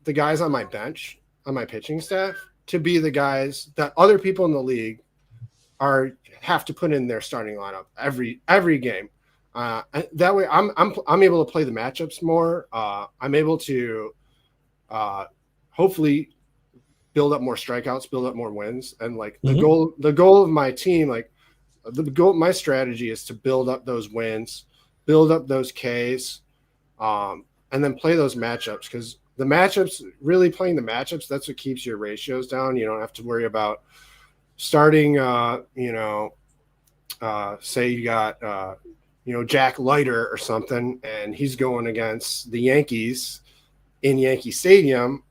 the guys on my bench, on my pitching staff, to be the guys that other people in the league have to put in their starting lineup every game. That way I'm able to play the matchups more. I'm able to hopefully build up more strikeouts, build up more wins. And like the goal of my team, like my strategy is to build up those wins, build up those Ks, and then play those matchups. Because the matchups, really playing the matchups, that's what keeps your ratios down. You don't have to worry about starting, say you got, Jack Leiter or something, and he's going against the Yankees in Yankee Stadium.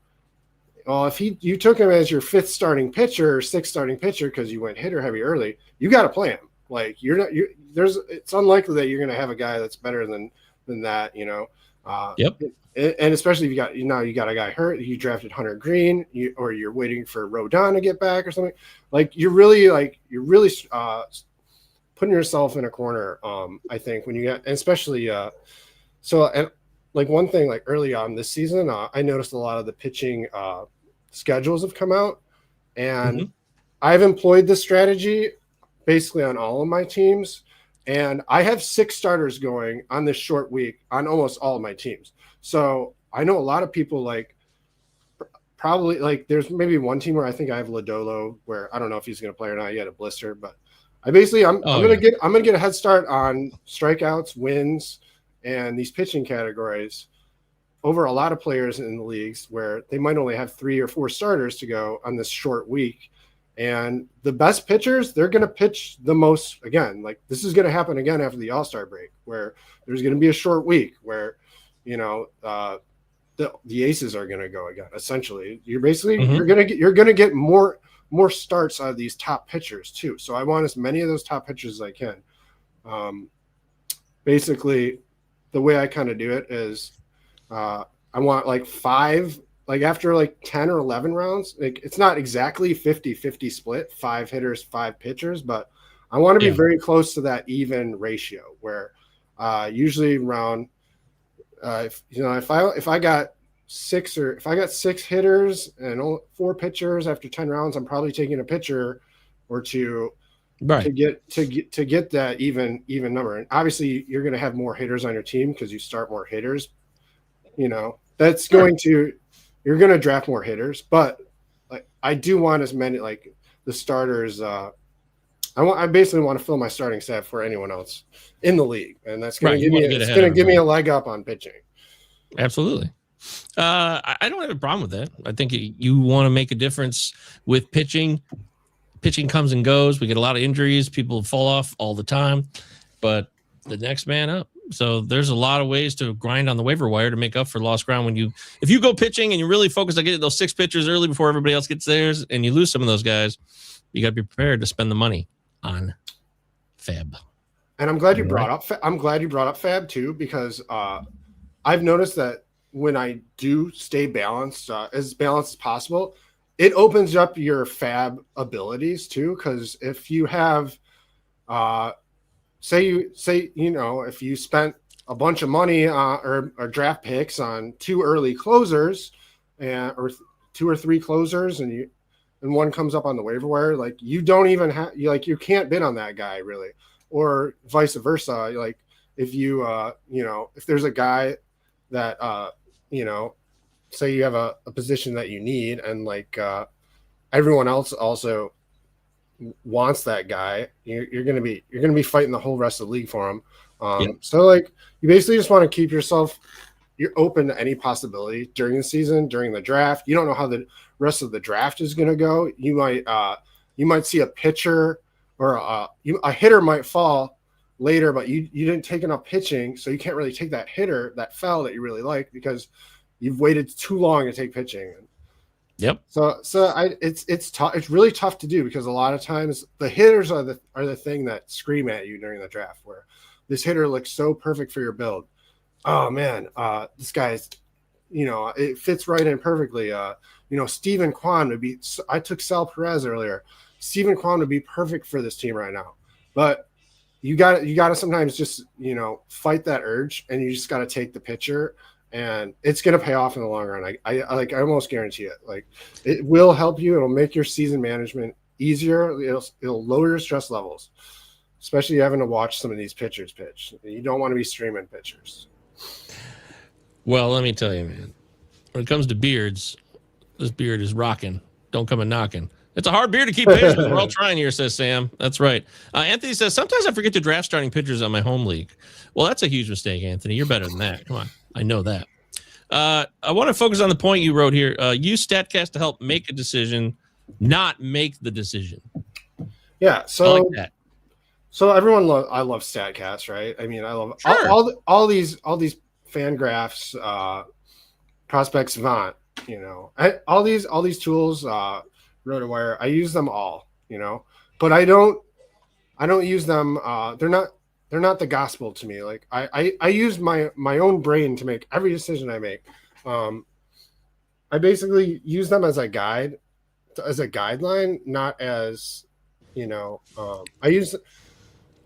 Well, if you took him as your 5th starting pitcher or 6th starting pitcher because you went hitter heavy early, you got to play him. Like it's unlikely that you're going to have a guy that's better than that. Yep. And especially if you got a guy hurt, you drafted Hunter Green, or you're waiting for Rodon to get back or something. Like you're really putting yourself in a corner. I think when you get, especially one thing like early on this season, I noticed a lot of the pitching schedules have come out, and I've employed this strategy basically on all of my teams. And I have 6 starters going on this short week on almost all of my teams. So I know a lot of people probably there's maybe one team where I think I have Lodolo, where I don't know if he's going to play or not. He had a blister, but I'm going to get a head start on strikeouts, wins, and these pitching categories over a lot of players in the leagues where they might only have 3 or 4 starters to go on this short week. And the best pitchers, they're going to pitch the most again. Like this is going to happen again after the All-Star break, where there's going to be a short week where, the aces are going to go again. Essentially, you're basically you're going to get more starts out of these top pitchers too. So I want as many of those top pitchers as I can. Basically, the way I kind of do it is I want 5. Like after 10 or 11 rounds, it's not exactly 50-50 split, 5 hitters, 5 pitchers, but I want to be very close to that even ratio where usually around if I got 6 hitters and only 4 pitchers after 10 rounds, I'm probably taking a pitcher or 2 to get that even number. And obviously you're going to have more hitters on your team because you start more hitters. That's going to you're going to draft more hitters, but I do want as many the starters. I basically want to fill my starting staff for anyone else in the league, and that's going to give me a leg up on pitching. Absolutely. I don't have a problem with that. I think you want to make a difference with pitching. Pitching comes and goes. We get a lot of injuries. People fall off all the time, but the next man up. So there's a lot of ways to grind on the waiver wire to make up for lost ground. If you go pitching and you really focus on getting those 6 pitchers early before everybody else gets theirs, and you lose some of those guys, you got to be prepared to spend the money on Fab. And I'm glad you brought up Fab too, because I've noticed that when I do stay balanced, as balanced as possible, it opens up your Fab abilities too. Because if you have if you spent a bunch of money or draft picks on 2 early closers or 2 or 3 closers, and one comes up on the waiver wire, you don't even have you can't bid on that guy really, or vice versa. If you if there's a guy that say you have a position that you need, and everyone else also wants that guy, you're gonna be fighting the whole rest of the league for him. Yeah. So like you basically just want to keep yourself you're open to any possibility during the season, during the draft. You don't know how the rest of the draft is going to go. You might see a pitcher or a hitter might fall later, but you didn't take enough pitching, so you can't really take that hitter that fell that you really like because you've waited too long to take pitching. Yep. So it's tough. It's really tough to do because a lot of times the hitters are the thing that scream at you during the draft where this hitter looks so perfect for your build. Oh man, this guy's, it fits right in perfectly. Steven Kwan would be. I took Sal Perez earlier. Steven Kwan would be perfect for this team right now. But you got to sometimes just fight that urge, and you just got to take the pitcher, and it's gonna pay off in the long run. I almost guarantee it. Like it will help you. It'll make your season management easier. It'll lower your stress levels, especially having to watch some of these pitchers pitch. You don't want to be streaming pitchers. Well, let me tell you, man, when it comes to beards, this beard is rocking. Don't come a knocking. It's a hard beard to keep pace with. We're all trying here, says Sam. That's right. Anthony says, sometimes I forget to draft starting pitchers on my home league. Well, that's a huge mistake, Anthony. You're better than that. Come on. I know that. I want to focus on the point you wrote here. Use StatCast to help make a decision, not make the decision. Yeah, so I like that. So everyone I love StatCast, right? I mean, I love all these fan graphs, Prospect Savant, all these tools, RotoWire. I use them all, but I don't use them. They're not the gospel to me. Like I use my own brain to make every decision I make. I basically use them as a guideline, not as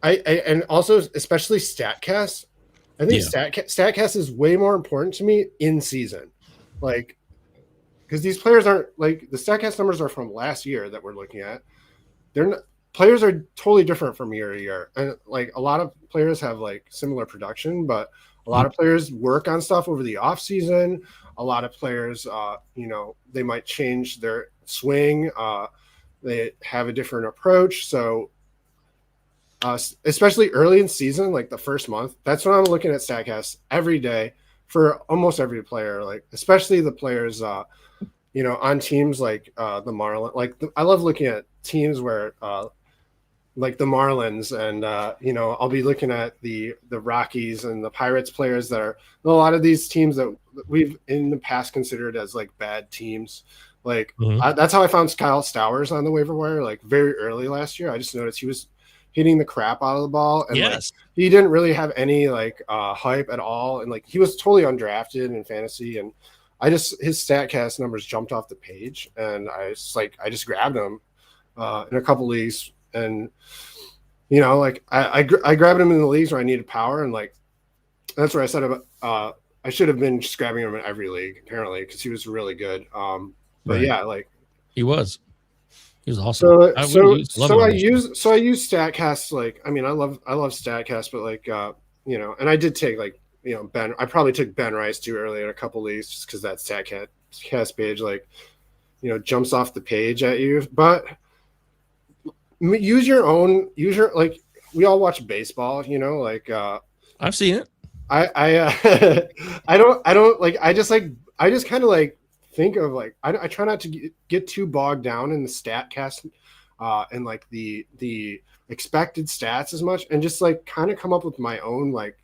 and also especially StatCast. I think StatCast is way more important to me in season, like because these players aren't like the StatCast numbers are from last year that we're looking at. Players are totally different from year to year, and like a lot of players have like similar production, but a lot of players work on stuff over the off season. A lot of players, they might change their swing. They have a different approach, so. Especially early in season, like the first month, that's when I'm looking at StatCast every day for almost every player, like especially the players, on teams like the Marlins. I love looking at teams where like the Marlins and I'll be looking at the Rockies and the Pirates players that are a lot of these teams that we've in the past considered as like bad teams. Like that's how I found Kyle Stowers on the waiver wire, like very early last year. I just noticed he was hitting the crap out of the ball, and yes, he didn't really have any like hype at all, and like he was totally undrafted in fantasy, and his StatCast numbers jumped off the page, and I just grabbed him in a couple leagues, and I grabbed him in the leagues where I needed power, and like that's where I said about I should have been just grabbing him in every league apparently because he was really good. But yeah, like he was awesome. So I use StatCast. Like, I mean, I love StatCast, but like, and I did take like, Ben. I probably took Ben Rice too early in a couple leagues just because that StatCast page like, jumps off the page at you. But use your like. We all watch baseball, like. I've seen it. I don't like. I just kind of like. Think of like I try not to get too bogged down in the StatCast and like the expected stats as much, and just like kind of come up with my own like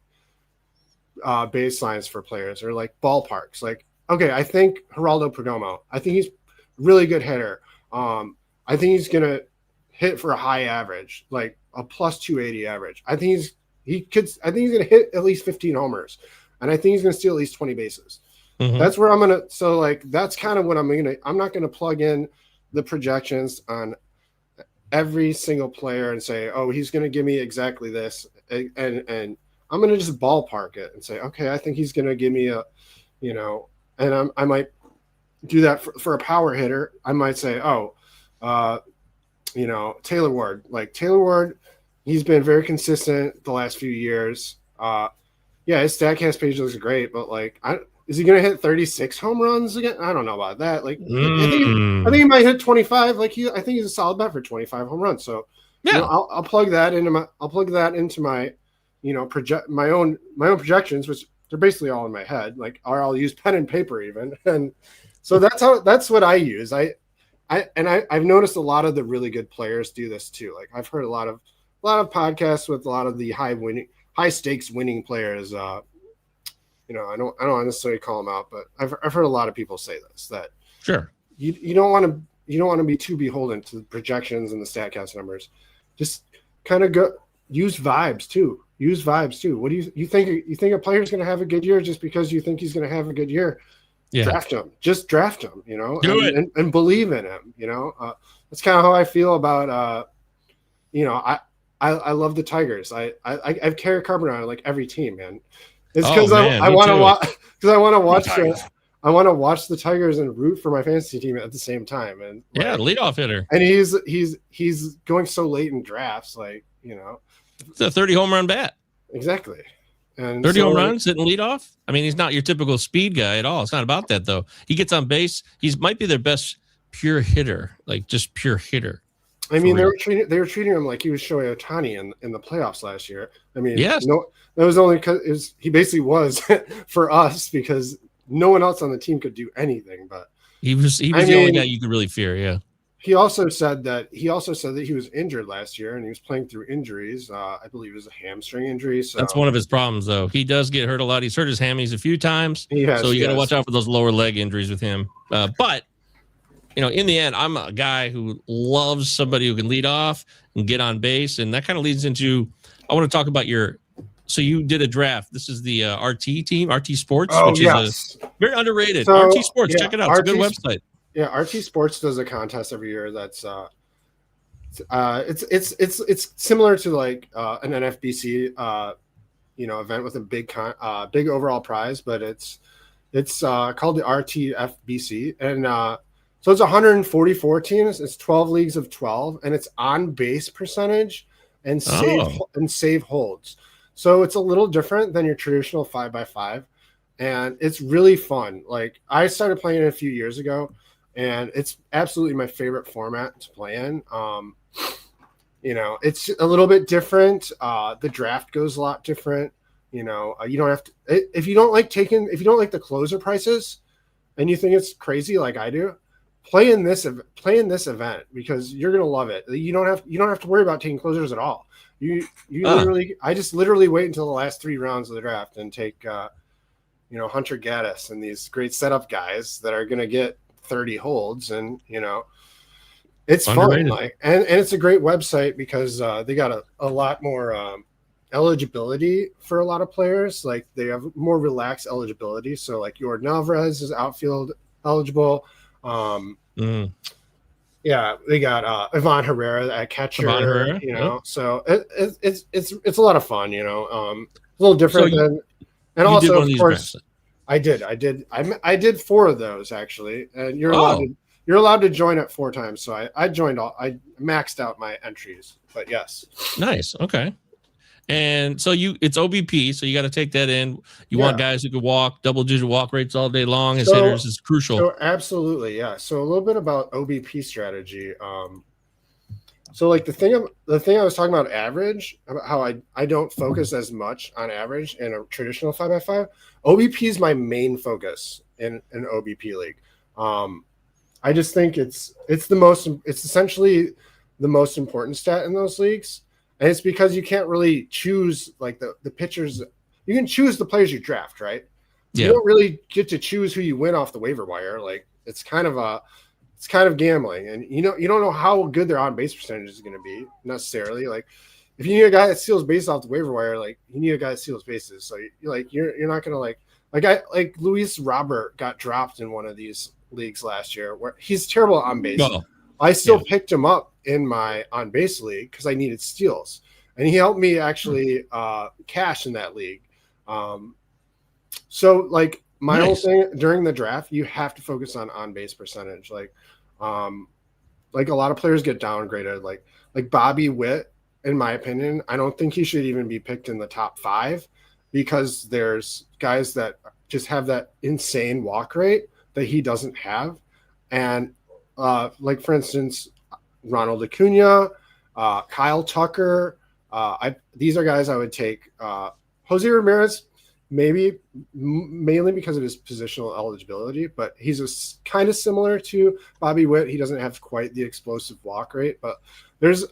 baselines for players or like ballparks. Like, okay, I think Geraldo Perdomo, I think he's a really good hitter. I think he's gonna hit for a high average, like a plus 280 average. I think he's gonna hit at least 15 homers, and I think he's gonna steal at least 20 bases. Mm-hmm. That's where that's kind of what I'm not gonna plug in the projections on every single player and say, oh, he's gonna give me exactly this, and I'm gonna just ballpark it and say, okay, I think he's gonna give me and I might do that for a power hitter. I might say, Taylor Ward. Like Taylor Ward, he's been very consistent the last few years. His StatCast page looks great, but like is he going to hit 36 home runs again? I don't know about that. Like, I think Mm. he might hit 25. Like, I think he's a solid bet for 25 home runs. So, Yeah. I'll plug that into my, my own projections, which they're basically all in my head. Like, or I'll use pen and paper even, and so that's what I use. I've noticed a lot of the really good players do this too. Like, I've heard a lot of podcasts with a lot of the high stakes winning players. I don't necessarily call them out, but I've heard a lot of people say this, that Sure. you don't want to be too beholden to the projections and the StatCast numbers. Just kind of use vibes too. What do you think? You think a player's going to have a good year just because you think he's going to have a good year? Yeah. Draft him. Just draft him. Do it. And believe in him. That's kind of how I feel about. I love the Tigers. I have Kerry Carpenter on like every team, man. It's because I want to watch I want to watch the Tigers and root for my fantasy team at the same time. And leadoff hitter. And he's going so late in drafts, It's a 30 home run bat. Exactly. And 30 home runs hitting leadoff. I mean, he's not your typical speed guy at all. It's not about that though. He gets on base. He might be their best pure hitter, like just pure hitter. I mean, they were treating him like he was Shohei Ohtani in the playoffs last year. I mean, yes. No, that was only because he basically was for us, because no one else on the team could do anything. But he was the only guy you could really fear. Yeah. He also said that he was injured last year and he was playing through injuries. I believe it was a hamstring injury. So that's one of his problems, though. He does get hurt a lot. He's hurt his hammies a few times. So you got to watch out for those lower leg injuries with him. But in the end, I'm a guy who loves somebody who can lead off and get on base. And that kind of leads into, I want to talk about so you did a draft. This is the RT team, RT Sports, which is very underrated. So, RT Sports, check it out. It's a good website. Yeah, RT Sports does a contest every year. That's it's similar to like an NFBC event with a big overall prize, but it's called the RTFBC, and so it's 144 teams. It's 12 leagues of 12, and it's on base percentage and save holds. So it's a little different than your traditional 5x5, and it's really fun. Like, I started playing it a few years ago, and it's absolutely my favorite format to play in. It's a little bit different. The draft goes a lot different. You don't have to, if you don't like the closer prices and you think it's crazy like I do, play in this event, because you're going to love it. You don't have to worry about taking closers at all. I just literally wait until the last 3 rounds of the draft and take Hunter Gaddis and these great setup guys that are going to get 30 holds, and it's fun. Like, and it's a great website because they got a lot more eligibility for a lot of players. Like, they have more relaxed eligibility. So like Jordan Alvarez is outfield eligible. Yeah, they got Ivan Herrera at catcher. So it's a lot of fun. A little different than, and also of course. I did 4 of those actually, and you're allowed to join at 4 times. So I joined I maxed out my entries, but yes. Nice. Okay. And so it's OBP, so you got to take that in. You want guys who can walk, double-digit walk rates all day long as hitters is crucial. So absolutely, yeah. So a little bit about OBP strategy. So like the thing I was talking about average, about how I don't focus as much on average in a traditional 5x5. OBP is my main focus in an OBP league. I just think it's essentially the most important stat in those leagues. And it's because you can't really choose like the pitchers. You can choose the players you draft, right? Yeah. You don't really get to choose who you win off the waiver wire. Like, it's kind of gambling, and you don't know how good their on base percentage is going to be necessarily. Like, if you need a guy that steals base off the waiver wire, like, you need a guy that steals bases. So you're not going to like Luis Robert got dropped in one of these leagues last year where he's terrible on base. No. I still picked him up in my on base league because I needed steals, and he helped me actually cash in that league. So like my whole thing during the draft, you have to focus on base percentage. Like a lot of players get downgraded. Like Bobby Witt, in my opinion, I don't think he should even be picked in the top 5 because there's guys that just have that insane walk rate that he doesn't have. And like, for instance, Ronald Acuna, Kyle Tucker, these are guys I would take. Jose Ramirez, mainly because of his positional eligibility, but he's kind of similar to Bobby Witt. He doesn't have quite the explosive walk rate, but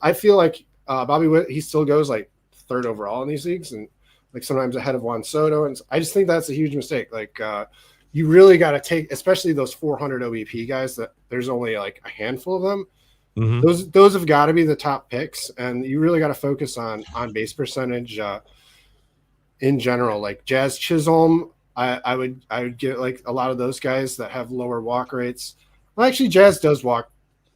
I feel like Bobby Witt, he still goes like third overall in these leagues, and like sometimes ahead of Juan Soto. And I just think that's a huge mistake. Like you really got to take, especially those 400 OBP guys, that there's only like a handful of them. Mm-hmm. Those have got to be the top picks, and you really got to focus on base percentage in general. Like Jazz Chisholm, I would get like a lot of those guys that have lower walk rates. Well, actually, Jazz does walk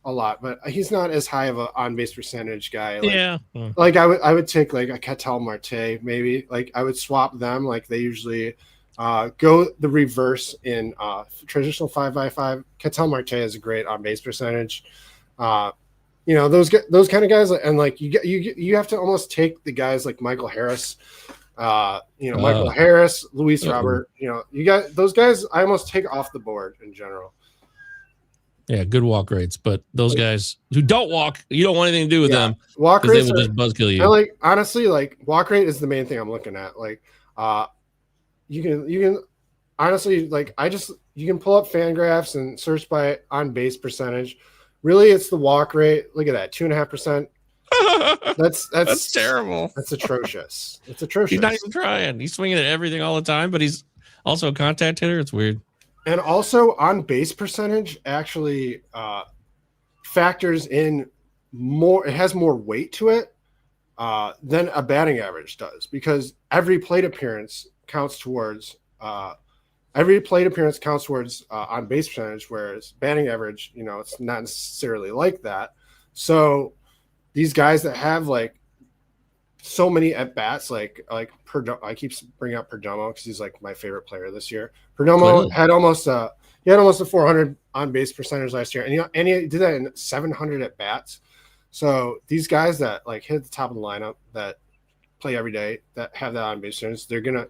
a lot, but he's not as high of an on-base percentage guy. Like I would take like a Ketel Marte, maybe. Like I would swap them. Like they usually go the reverse in traditional 5x5. Ketel Marte has a great on-base percentage. Those kind of guys, and like you have to almost take the guys like Michael Harris. Michael Harris, Luis Robert. You got those guys. I almost take off the board in general. Yeah, good walk rates, but those guys who don't walk, you don't want anything to do with them. Walk rates they will just buzzkill you. And like honestly, like walk rate is the main thing I'm looking at. Like, you can honestly like you can pull up Fangraphs and search by on base percentage. Really, it's the walk rate. Look at that, 2.5%. That's terrible. That's atrocious. It's atrocious. He's not even trying. He's swinging at everything all the time, but he's also a contact hitter. It's weird. And also on base percentage actually factors in more. It has more weight to it than a batting average does, because every plate appearance counts towards on base percentage, whereas batting average, it's not necessarily like that. So these guys that have like so many at bats, like I keep bringing up Perdomo because he's like my favorite player this year. Perdomo had almost a 400 on base percentage last year, and he did that in 700 at bats. So these guys that like hit the top of the lineup, that play every day, that have that on base percentage, they're gonna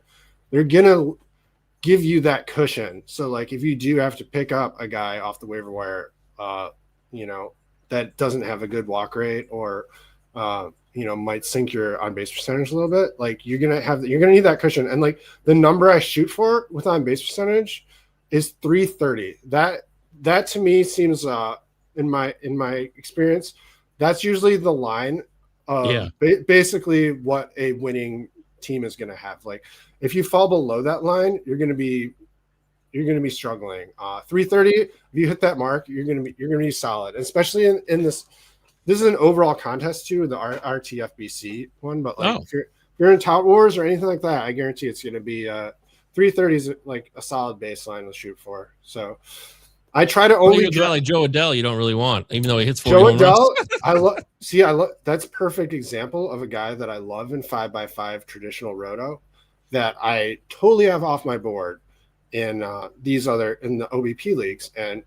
give you that cushion. So like if you do have to pick up a guy off the waiver wire, that doesn't have a good walk rate, or might sink your on base percentage a little bit, like you're gonna need that cushion. And like the number I shoot for with on base percentage is 330. That to me seems in my experience, that's usually the line of basically what a winning team is going to have. Like if you fall below that line, you're going to be struggling. 330, if you hit that mark, you're going to be solid, especially in this is an overall contest too, the RTFBC one. But like if you're in Tout Wars or anything like that, I guarantee it's going to be 330 is like a solid baseline to shoot for. So I try to only like Joe Adell. You don't really want, even though he hits 40 Joe Adell. I love. That's a perfect example of a guy that I love in 5x5 traditional roto that I totally have off my board in the OBP leagues. And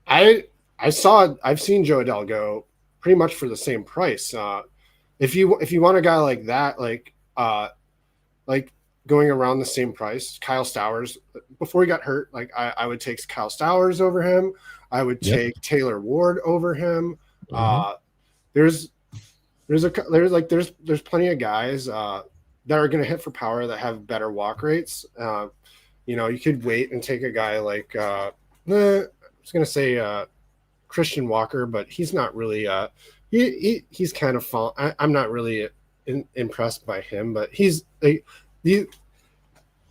I've seen Joe Adell go pretty much for the same price. If you want a guy like that, like going around the same price, Kyle Stowers, before he got hurt, like I would take Kyle Stowers over him. I would take Taylor Ward over him. There's plenty of guys that are going to hit for power that have better walk rates. You could wait and take a guy like I was going to say Christian Walker, but he's not really he's kind of I'm not really impressed by him, but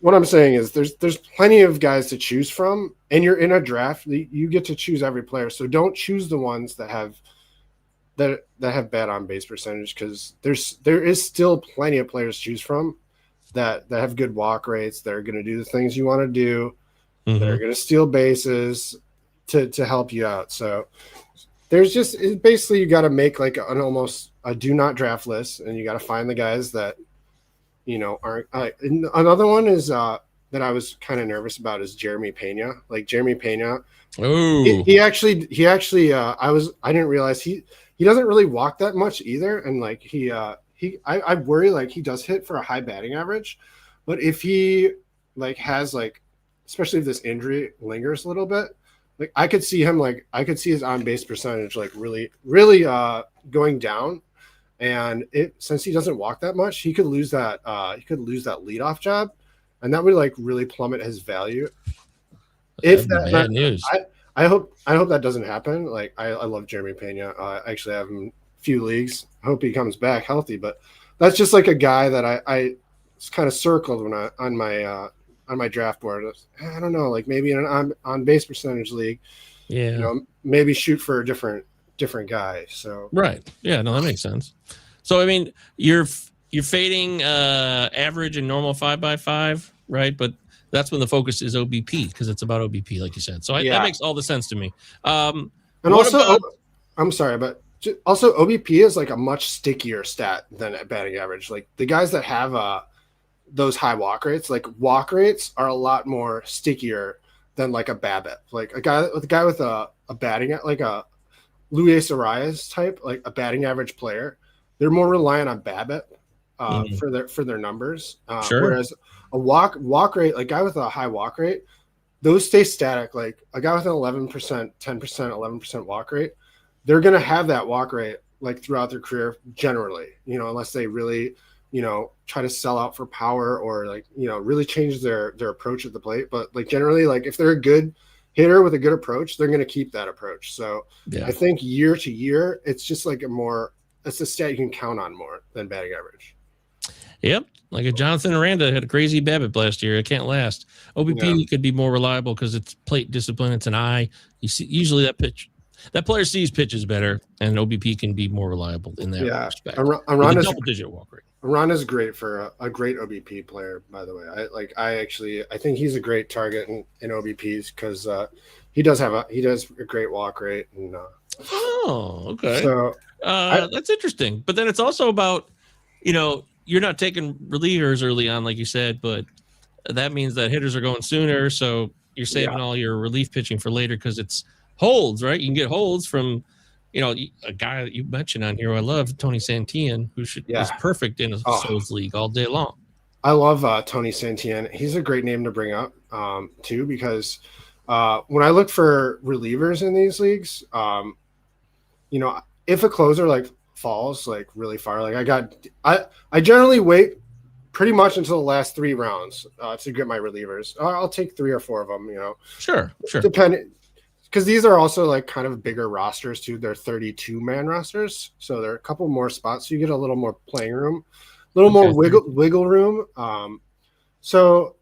what I'm saying is there's plenty of guys to choose from, and you're in a draft. You get to choose every player, so don't choose the ones that have bad on base percentage, because there is still plenty of players to choose from that have good walk rates, that are going to do the things you want to do, that are going to steal bases to help you out. So there's basically you got to make like almost a do not draft list, and you got to find the guys that aren't. Another one is that I was kind of nervous about is Jeremy Pena. Like Jeremy Pena, he actually I didn't realize he doesn't really walk that much either, and like I worry like he does hit for a high batting average, but if he like has like especially if this injury lingers a little bit, like I could see his on base percentage like really going down. And since he doesn't walk that much, he could lose that leadoff job, and that would like really plummet his value. Bad news. I hope that doesn't happen. Like I love Jeremy Pena. I actually have him a few leagues. I hope he comes back healthy. But that's just like a guy that I kind of circled when on my draft board. I don't know, like maybe in an on base percentage league. Yeah. Maybe shoot for a different guy. So right. Yeah. No, that makes sense. So I mean, you're fading average and normal 5x5, right? But that's when the focus is OBP because it's about OBP, like you said. So that makes all the sense to me. And also, I'm sorry, but also OBP is like a much stickier stat than batting average. Like the guys that have those high walk rates, like walk rates are a lot more stickier than like a BABIP. Like a guy with a batting like a Luis Arias type, like a batting average player, they're more reliant on BABIP for their numbers. Sure. Whereas a walk rate, like a guy with a high walk rate, those stay static. Like a guy with an 11%, 10%, 11% walk rate, they're going to have that walk rate like throughout their career generally, unless they really, try to sell out for power or like, really change their approach at the plate. But like generally, like if they're a good hitter with a good approach, they're going to keep that approach. So I think year to year, it's just like it's a stat you can count on more than batting average. Yep. Like a Jonathan Aranda had a crazy BABIP last year. It can't last. OBP could be more reliable because it's plate discipline. It's an eye. You see, usually that player sees pitches better, and OBP can be more reliable in that respect. Aranda's double-digit walk rate. Aranda's great for a great OBP player, by the way. I think he's a great target in OBPs because he does a great walk rate. And, okay. So that's interesting. But then it's also about, you're not taking relievers early on, like you said, but that means that hitters are going sooner. So you're saving all your relief pitching for later because it's holds, right? You can get holds from, a guy that you mentioned on here who I love, Tony Santillan, who is perfect in a Souls league all day long. I love Tony Santillan. He's a great name to bring up too, because when I look for relievers in these leagues, if a closer like falls like really far, like I generally wait pretty much until the last 3 rounds to get my relievers. I'll take 3 or 4 of them, Sure. Depending, because these are also like kind of bigger rosters too. They're 32-man rosters, so there are a couple more spots. So you get a little more playing room, a little more wiggle room. So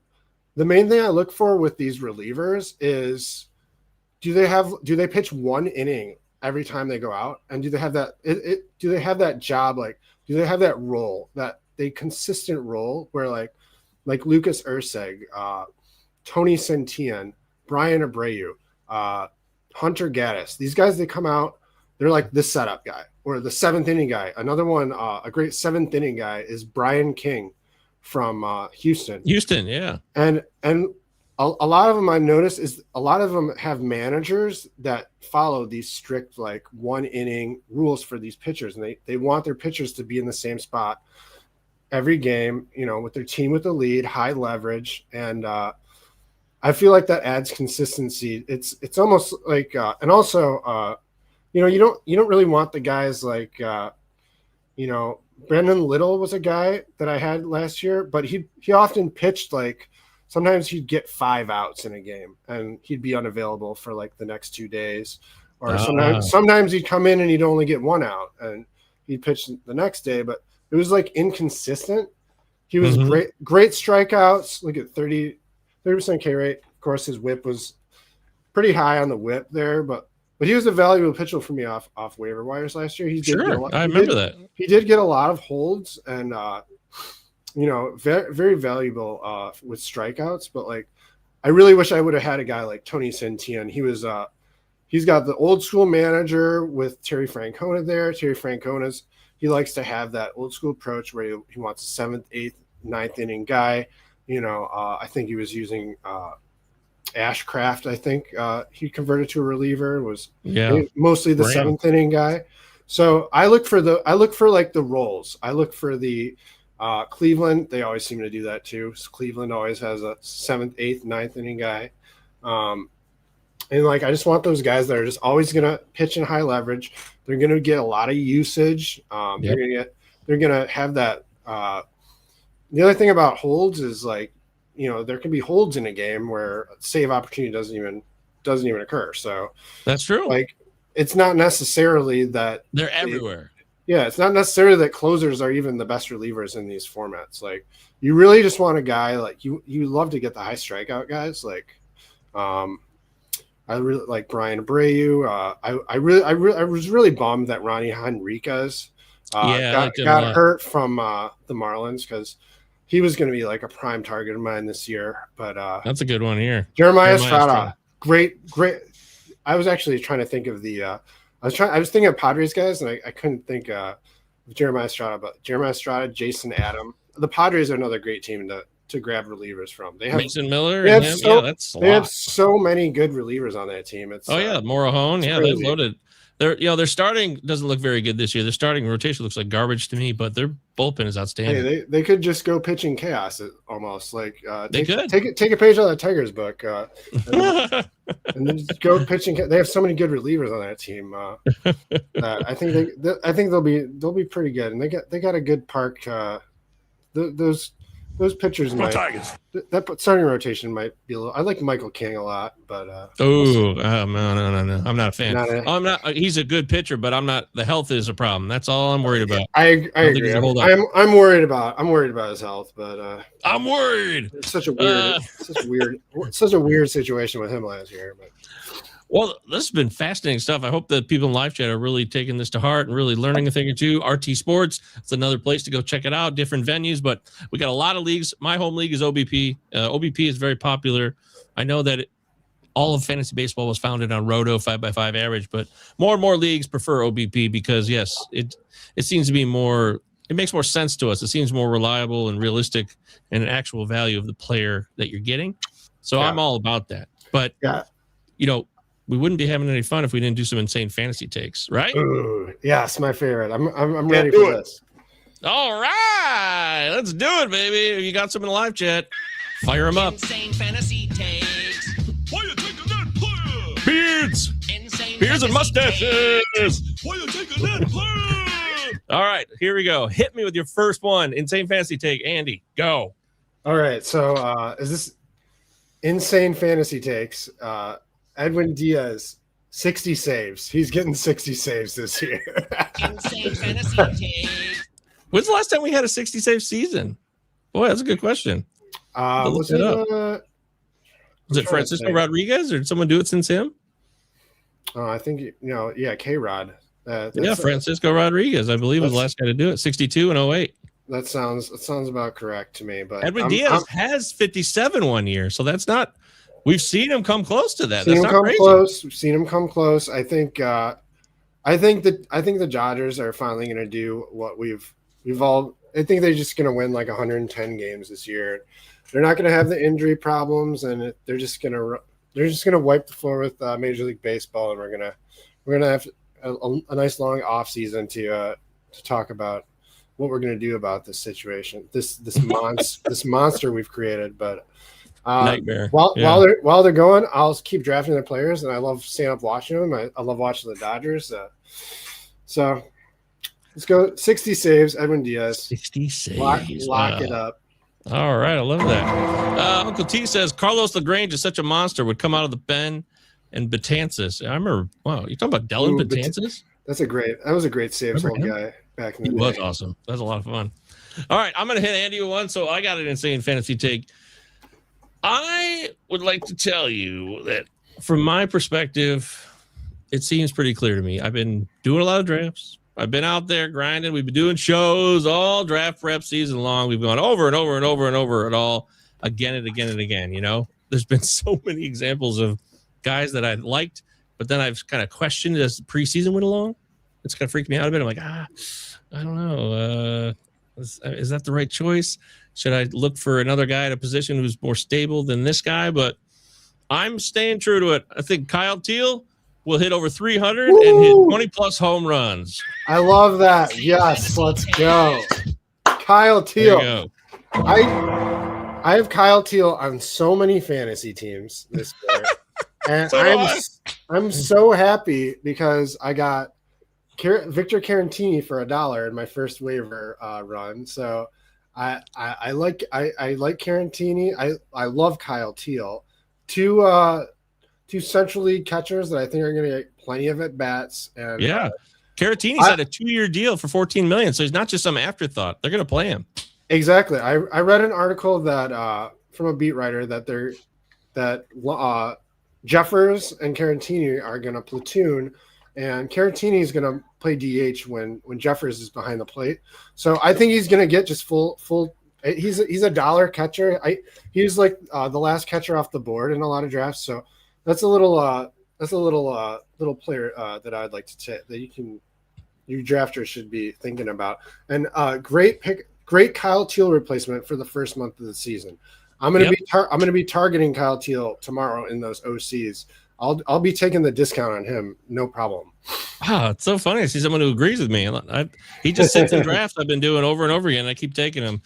the main thing I look for with these relievers is do they pitch 1 inning every time they go out, and do they have that do they have that job, like do they have that role, that they consistent role where like Lucas Urseg, Tony Santillan, Brian Abreu, Hunter Gaddis, these guys, they come out, they're like the setup guy or the 7th inning guy. Another one, a great 7th inning guy is Brian King from Houston. Yeah. And a lot of them I've noticed is a lot of them have managers that follow these strict like 1 inning rules for these pitchers, and they want their pitchers to be in the same spot every game, with their team with the lead, high leverage, and I feel like that adds consistency. It's almost like and also you don't really want the guys like Brandon Little was a guy that I had last year, but he often pitched like sometimes he'd get 5 outs in a game and he'd be unavailable for like the next 2 days, or sometimes he'd come in and he'd only get 1 out and he'd pitch the next day, but it was like inconsistent. He was great strikeouts. Look at 30% K rate. Of course, his whip was pretty high on the whip there, but he was a valuable pitcher for me off waiver wires last year. I remember that. He did get a lot of holds and very, very valuable with strikeouts. But like, I really wish I would have had a guy like Tony Santillan. He's got the old school manager with Terry Francona there. Terry Francona's, he likes to have that old school approach where he wants a 7th, 8th, 9th inning guy. I think he was using Ashcraft. I think he converted to a reliever, was mostly the 7th inning guy. So I look for like the roles. I look for the Cleveland, they always seem to do that too. So Cleveland always has a 7th, 8th, 9th inning guy. And like, I just want those guys that are just always going to pitch in high leverage. They're going to get a lot of usage. They're going to have that. The other thing about holds is like, there can be holds in a game where save opportunity doesn't even occur. So that's true. Like, it's not necessarily that they're everywhere. It's not necessarily that closers are even the best relievers in these formats. Like, you really just want a guy like you love to get the high strikeout guys. Like, I really like Brian Abreu. I was really bummed that Ronnie Henriquez got hurt from the Marlins because he was going to be like a prime target of mine this year. But that's a good one here. Jeremiah Estrada, great. I was actually trying to think of I was thinking of Padres guys, and I couldn't think of Jeremiah Estrada. But Jeremiah Estrada, Jason Adam, the Padres are another great team to grab relievers from. They have Mason Miller. They have so many good relievers on that team. It's Morahone. Yeah, they're loaded. Their starting doesn't look very good this year. Their starting rotation looks like garbage to me, but their bullpen is outstanding. Hey, they could just go pitching chaos almost. Like they could take a page out of the Tigers book and then just go pitching. They have so many good relievers on that team. I think they'll be pretty good, and they got a good park. Those pitchers that starting rotation might be a little. I like Michael King a lot, but no, I'm not a fan. He's a good pitcher, but I'm not. The health is a problem. That's all I'm worried about. I agree. I'm worried about his health, but I'm worried. It's such a weird situation with him last year. But well, this has been fascinating stuff. I hope that people in live chat are really taking this to heart and really learning a thing or two. RT Sports, it's another place to go check it out, different venues, but we got a lot of leagues. My home league is OBP. OBP is very popular. I know that all of fantasy baseball was founded on Roto 5x5 average, but more and more leagues prefer OBP because, yes, it seems to be more – it makes more sense to us. It seems more reliable and realistic and an actual value of the player that you're getting. So I'm all about that. But, we wouldn't be having any fun if we didn't do some insane fantasy takes, right? Ooh, yes, my favorite. I'm ready for this. All right, let's do it, baby. You got some in the live chat. Fire them up. Insane fantasy takes. Why you taking that player? Beards. Insane Beards and mustaches. Why you taking that player? All right, here we go. Hit me with your first one. Insane fantasy take. Andy, go. All right, so is this insane fantasy takes? Edwin Diaz, 60 saves. He's getting 60 saves this year. Insane fantasy takes. When's the last time we had a 60 save season? Boy, that's a good question. Was it Francisco Rodriguez, or did someone do it since him? I think K-Rod. Francisco Rodriguez, I believe, was the last guy to do it. 62 and 08. That sounds about correct to me. But Edwin Diaz has 57 one year, so that's not. We've seen him come close to that. That's not crazy. We've seen him come close. I think the Dodgers are finally going to do what we've all. I think they're just going to win like 110 games this year. They're not going to have the injury problems, and they're just going to wipe the floor with Major League Baseball, and we're gonna have a nice long off season to talk about what we're going to do about this situation, this monster we've created, but. Nightmare. While they're going, I'll keep drafting their players, and I love staying up watching them. I love watching the Dodgers. So let's go 60 saves, Edwin Diaz. 60 saves. Lock it up. All right, I love that. Uncle T says Carlos LaGrange is such a monster. Would come out of the pen and Betances. I remember. Wow, you talking about Dylan Betances? That was a great saves hole guy back in the day. He was awesome. That was a lot of fun. All right, I'm gonna hit Andy with one. So I got an insane fantasy take. I would like to tell you that from my perspective, it seems pretty clear to me. I've been doing a lot of drafts. I've been out there grinding. We've been doing shows all draft prep season long. We've gone over and over and over and over it all again and again and again. There's been so many examples of guys that I liked, but then I've kind of questioned as the preseason went along. It's kind of freaked me out a bit. I'm like, I don't know. Is that the right choice? Should I look for another guy at a position who's more stable than this guy? But I'm staying true to it. I think Kyle Teal will hit over 300 and hit 20-plus home runs. I love that. Yes, let's go. Kyle There you Teal. go. I have Kyle Teal on so many fantasy teams this year. And So do I'm so happy because I got Victor Carantini for $1 in my first waiver run. So I like Carantini. I love Kyle Teal. Two Central League catchers that I think are going to get plenty of at bats. And Yeah. Caratini's had a 2-year deal for $14 million, so he's not just some afterthought. They're going to play him. Exactly. I read an article that from a beat writer that Jeffers and Carantini are going to platoon, and Carantini is going to play DH when Jeffers is behind the plate. So I think he's going to get just full. He's a $1 catcher. He's like the last catcher off the board in a lot of drafts. So that's a little player that I'd like to take that you drafters should be thinking about. And great Kyle Teal replacement for the first month of the season. I'm gonna be targeting Kyle Teal tomorrow in those OCs. I'll be taking the discount on him, no problem. Wow, it's so funny to see someone who agrees with me. He just sits in drafts I've been doing over and over again. And I keep taking him.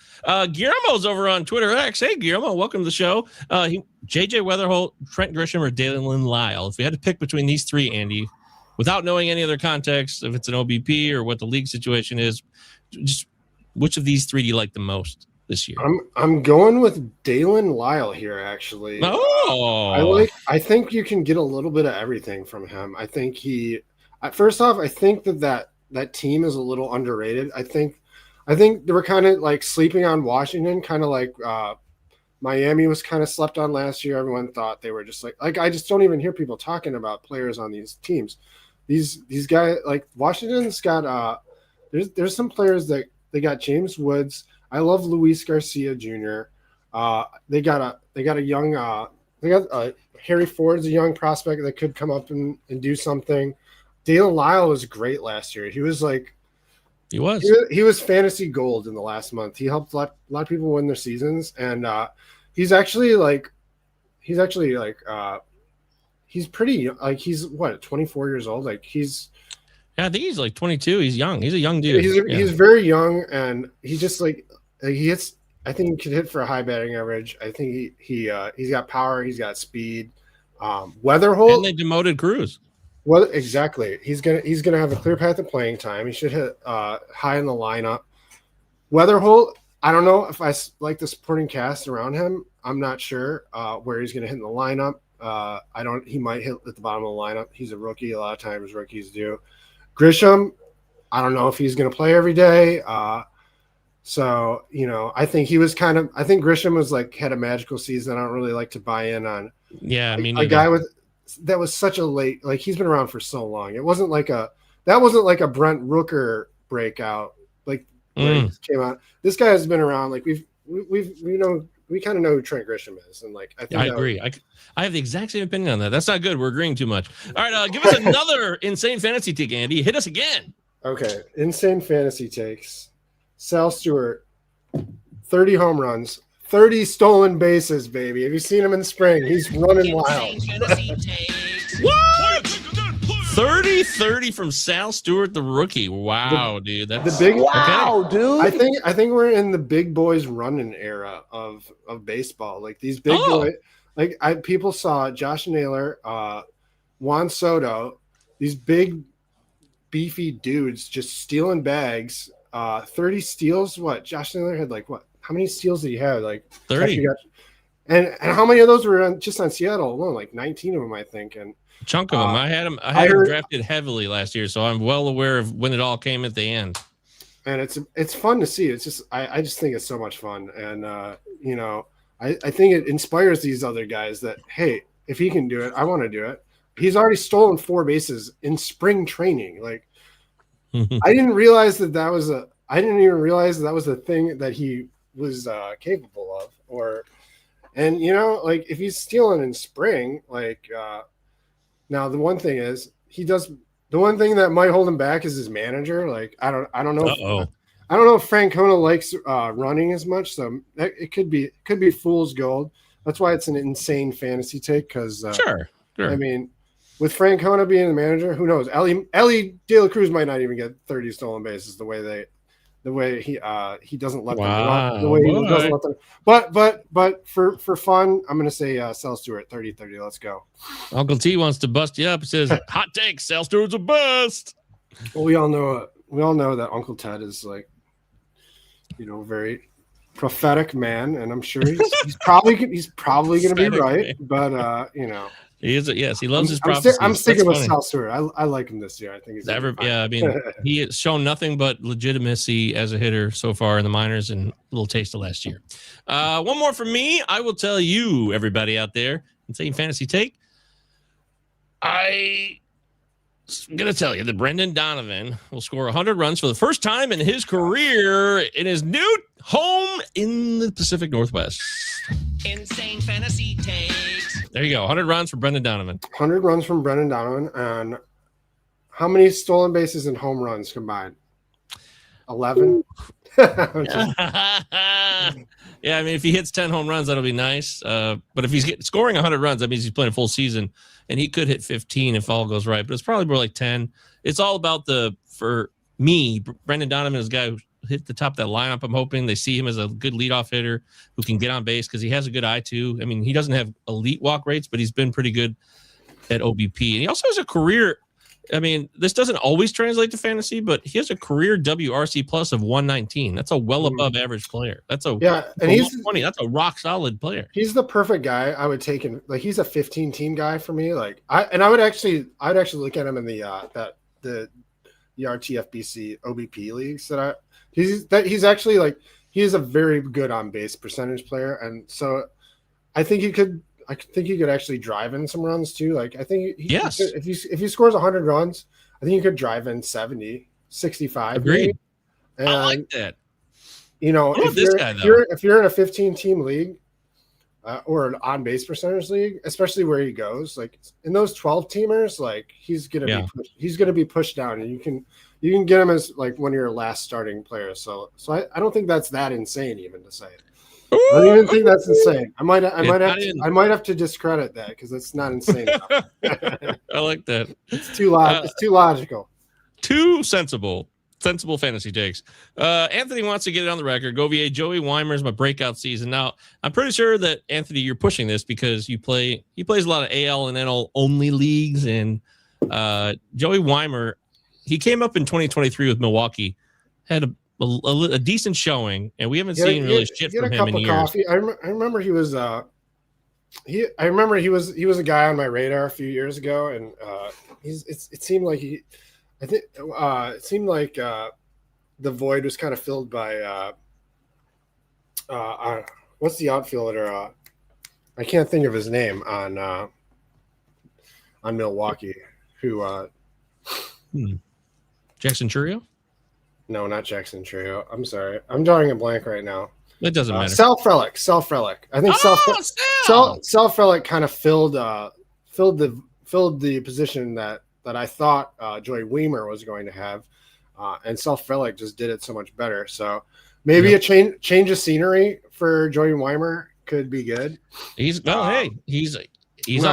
Guillermo's over on Twitter X. Hey, Guillermo, welcome to the show. JJ Weatherholt, Trent Grisham, or Dalen Lyle. If we had to pick between these three, Andy, without knowing any other context, if it's an OBP or what the league situation is, just which of these three do you like the most this year? I'm going with Dalen Lyle here, actually. Oh, I think you can get a little bit of everything from him. I think first off, I think that team is a little underrated. I think they were kind of like sleeping on Washington, kind of like Miami was kind of slept on last year. Everyone thought they were just like I just don't even hear people talking about players on these teams. These guys, like Washington's got there's some players that they got. James Woods. I love Luis Garcia Jr. They got a young Harry Ford's a young prospect that could come up and do something. Dalen Lyle was great last year. He was fantasy gold in the last month. He helped a lot of people win their seasons, and he's pretty like he's 24 years old. Like I think he's like 22. He's young. He's a young dude. He's very young, and he's just like he hits. I think he could hit for a high batting average. I think he's got power. He's got speed. Weatherholt. And they demoted Cruz. Well, exactly. He's gonna have a clear path of playing time. He should hit high in the lineup. Weatherholt. I don't know if I like the supporting cast around him. I'm not sure where he's gonna hit in the lineup. He might hit at the bottom of the lineup. He's a rookie. A lot of times rookies do. Grisham, I don't know if he's going to play every day. So, I think Grisham had a magical season. I don't really like to buy in on a guy that was such a late, like he's been around for so long. It wasn't like that wasn't like a Brent Rooker breakout. Like when he came out, this guy has been around. Like we kind of know who Trent Grisham is. And I agree. I have the exact same opinion on that. That's not good. We're agreeing too much. All right. Give us another insane fantasy take, Andy. Hit us again. Okay. Insane fantasy takes. Sal Stewart, 30 home runs, 30 stolen bases, baby. Have you seen him in spring? He's running wild. Insane fantasy takes. What? 30 from Sal Stewart, the rookie. Wow, dude. That's the big dude. I think we're in the big boys running era of baseball. Like these big boys, people saw Josh Naylor, Juan Soto, these big beefy dudes just stealing bags. 30 steals. What? Josh Naylor had how many steals did he have? 30. And how many of those were just on Seattle alone? 19 of them, I think. And chunk of them. I had him drafted heavily last year, so I'm well aware of when it all came at the end. And it's fun to see. It's just I just think it's so much fun, and I think it inspires these other guys that hey, if he can do it, I want to do it. He's already stolen 4 bases in spring training. I didn't realize that was I didn't even realize that was the thing that he was capable of. And if he's stealing in spring, now the one thing is the one thing that might hold him back is his manager. I don't know. I don't know if Francona likes running as much, so it could be fool's gold. That's why it's an insane fantasy take. Because sure. I mean, with Francona being the manager, who knows? Ellie De La Cruz might not even get 30 stolen bases the way The way he doesn't let Wow, them run. The way he boy. doesn't let them. But for fun, I'm gonna say Sal Stewart 30-30. Let's go. Uncle T wants to bust you up. He says, hot take, Sal Stewart's a bust. Well, we all know that Uncle Ted is like, very prophetic man, and I'm sure he's probably going to be right. But He is. Yes, he loves his prophecies. I'm sticking with funny. Sal Stewart. I like him this year. I think he's I mean, he has shown nothing but legitimacy as a hitter so far in the minors, and a little taste of last year. One more from me. I will tell you, everybody out there, Insane Fantasy Take. I'm going to tell you that Brendan Donovan will score 100 runs for the first time in his career in his new home in the Pacific Northwest. Insane Fantasy Takes. There you go. 100 runs for Brendan Donovan. 100 runs from Brendan Donovan. And how many stolen bases and home runs combined? 11. Yeah, I mean, if he hits 10 home runs, that'll be nice. But if he's scoring 100 runs, that means he's playing a full season, and he could hit 15 if all goes right. But it's probably more like 10. It's all about for me, Brendan Donovan is a guy who hit the top of that lineup. I'm hoping they see him as a good leadoff hitter who can get on base because he has a good eye, too. I mean, he doesn't have elite walk rates, but he's been pretty good at OBP. And he also has a career. I mean, this doesn't always translate to fantasy, but he has a career WRC plus of 119. That's a well above average player. That's and he's 120. That's a rock solid player. He's the perfect guy I would take in. Like, he's a 15 team guy for me. Like, I would actually look at him in the RTFBC OBP leagues he's actually like, he is a very good on base percentage player, and so I think he could actually drive in some runs too. Like, I think if he scores 100 runs, I think he could drive in 70, 65. Agreed. And, I like that. If you're in a 15 team league or an on base percentage league, especially where he goes, like in those 12 teamers, like he's gonna be pushed down, and you can get him as like one of your last starting players. So I don't think that's that insane even to say it. I don't even think that's insane. I might have to discredit that because it's not insane. I like that. It's too logical. Too sensible fantasy takes. Anthony wants to get it on the record. Govier, Joey Weimer's my breakout season. Now, I'm pretty sure that Anthony, you're pushing this because he plays a lot of AL and NL only leagues, and Joey Weimer, he came up in 2023 with Milwaukee, had a decent showing, and we haven't seen really shit from him in years. Coffee. I remember he was he was a guy on my radar a few years ago, and it seemed like the void was kind of filled by what's the outfielder? I can't think of his name on Milwaukee. Who? Jackson Churio? No, not Jackson Trio. I'm sorry. I'm drawing a blank right now. It doesn't matter. Sal Frelick. I think Sal Frelick kind of filled the position that I thought Joey Weimer was going to have, and Sal Frelick just did it so much better. So maybe a change of scenery for Joey Weimer could be good. He's up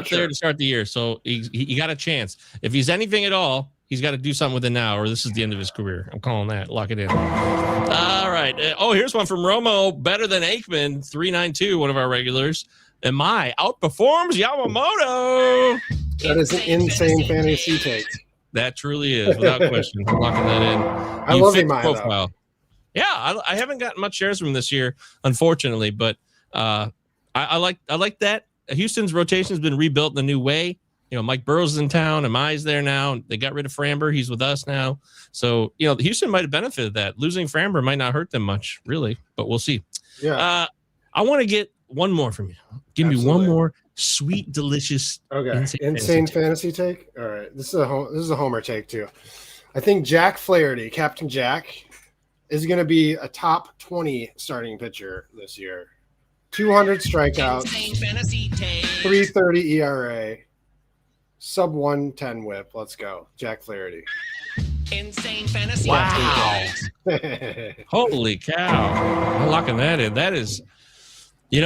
there to start the year, so he got a chance. If he's anything at all, he's got to do something with it now, or this is the end of his career. I'm calling that. Lock it in. All right. Here's one from Romo. Better than Aikman, 392, one of our regulars. And my outperforms Yamamoto. That is an insane fantasy take. That truly is, without question. I'm locking that in. I love him, profile. Yeah, I haven't gotten much shares from him this year, unfortunately, but I like that. Houston's rotation has been rebuilt in a new way. Mike Burrows is in town. Amai's there now. They got rid of Framber. He's with us now. So, Houston might have benefited that. Losing Framber might not hurt them much, really, but we'll see. Yeah. I want to get one more from you. Give me one more sweet, delicious. Okay. Insane fantasy take. All right. This is a homer take too. I think Jack Flaherty, Captain Jack, is going to be a top 20 starting pitcher this year. 200 strikeouts, 3.30 ERA. Sub 110 whip. Let's go. Jack Flaherty. Insane fantasy. Wow. Holy cow. I'm locking that in. That is, he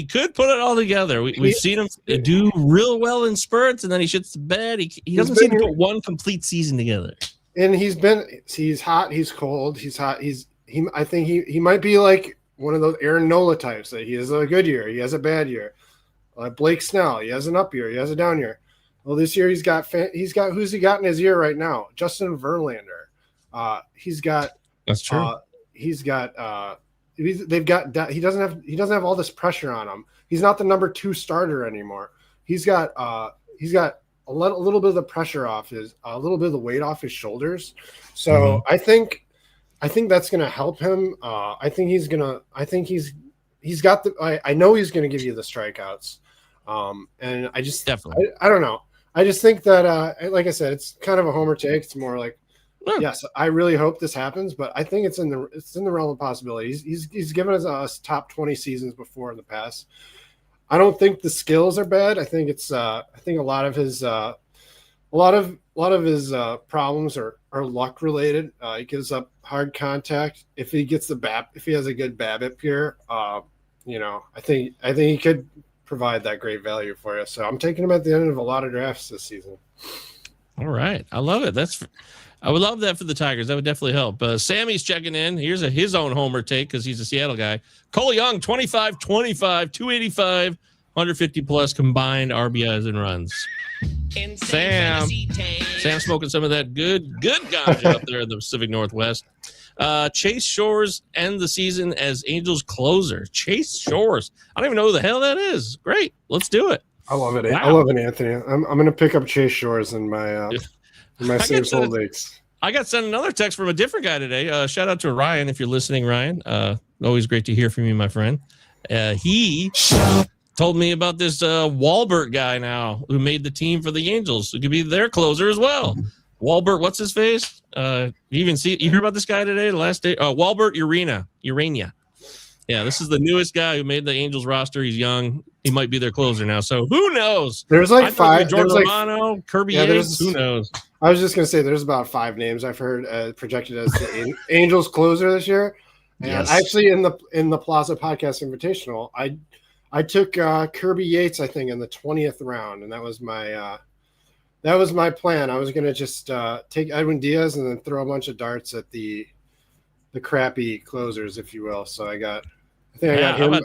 could put it all together. We've seen him do real well in spurts, and then he shits the bed. He doesn't seem to put one complete season together. And he's hot, he's cold, he's hot, I think he might be like one of those Aaron Nola types that he has a good year, he has a bad year. Like Blake Snell, he has an up year, he has a down year. Well, this year he's got who's he got in his ear right now? Justin Verlander. He's got That's true. He doesn't have all this pressure on him. He's not the number 2 starter anymore. He's got a little bit of the pressure off a little bit of the weight off his shoulders. So I think that's going to help him. I know he's going to give you the strikeouts. And I just Definitely. I don't know. I just think that, like I said, it's kind of a homer take. It's more like, yes, I really hope this happens, but I think it's in the realm of possibilities. He's given us top 20 seasons before in the past. I don't think the skills are bad. I think it's I think a lot of his problems are luck related. He gives up hard contact. If he has a good BABIP here, I think he could provide that great value for you. So I'm taking him at the end of a lot of drafts this season. All right. I love it. I would love that for the Tigers. That would definitely help. Sammy's checking in. Here's his own homer take because he's a Seattle guy. Cole Young, 25, 285, 150 plus combined RBIs and runs. Sam smoking some of that good ganja up there in the Pacific Northwest. Chase Shores end the season as Angels closer. Chase Shores. I don't even know who the hell that is. Great. Let's do it. I love it. Wow. I love it, Anthony. I'm going to pick up Chase Shores in my same soul leagues. I got sent another text from a different guy today. Shout out to Ryan if you're listening, Ryan. Always great to hear from you, my friend. He told me about this Walbert guy now who made the team for the Angels. Who could be their closer as well. Walbert, what's his face? You hear about this guy today? The last day, Walbert Urania. Yeah, this is the newest guy who made the Angels roster. He's young. He might be their closer now. So who knows? There's like 5. Jordan Romano, Kirby Yates. Who knows? I was just going to say there's about 5 names I've heard projected as the Angels closer this year. And actually, in the Pallazzo Podcast Invitational, I took Kirby Yates, I think, in the 20th round, and that was my plan. I was going to just take Edwin Diaz and then throw a bunch of darts at the crappy closers, if you will. So I got him.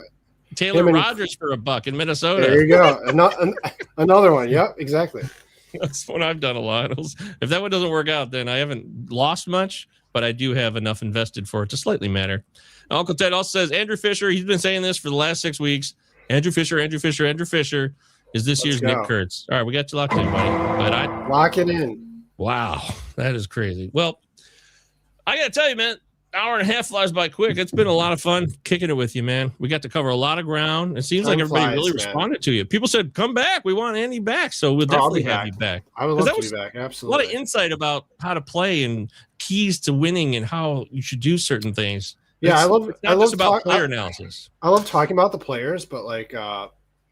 Taylor Rogers for $1 in Minnesota. There you go. Another one. Yep, exactly. That's what I've done a lot. If that one doesn't work out, then I haven't lost much, but I do have enough invested for it to slightly matter. Uncle Ted also says Andrew Fisher. He's been saying this for the last 6 weeks. Andrew Fisher is this year's Nick Kurtz. All right, we got you locked in, buddy. But lock it in. Wow, that is crazy. Well, I got to tell you, man, hour and a half flies by quick. It's been a lot of fun kicking it with you, man. We got to cover a lot of ground. It seems like everybody really responded to you. People said, come back. We want Andy back. So we'll definitely have you back. I would love to be back. Absolutely. A lot of insight about how to play and keys to winning and how you should do certain things. Yeah, I love player analysis. I love talking about the players, but like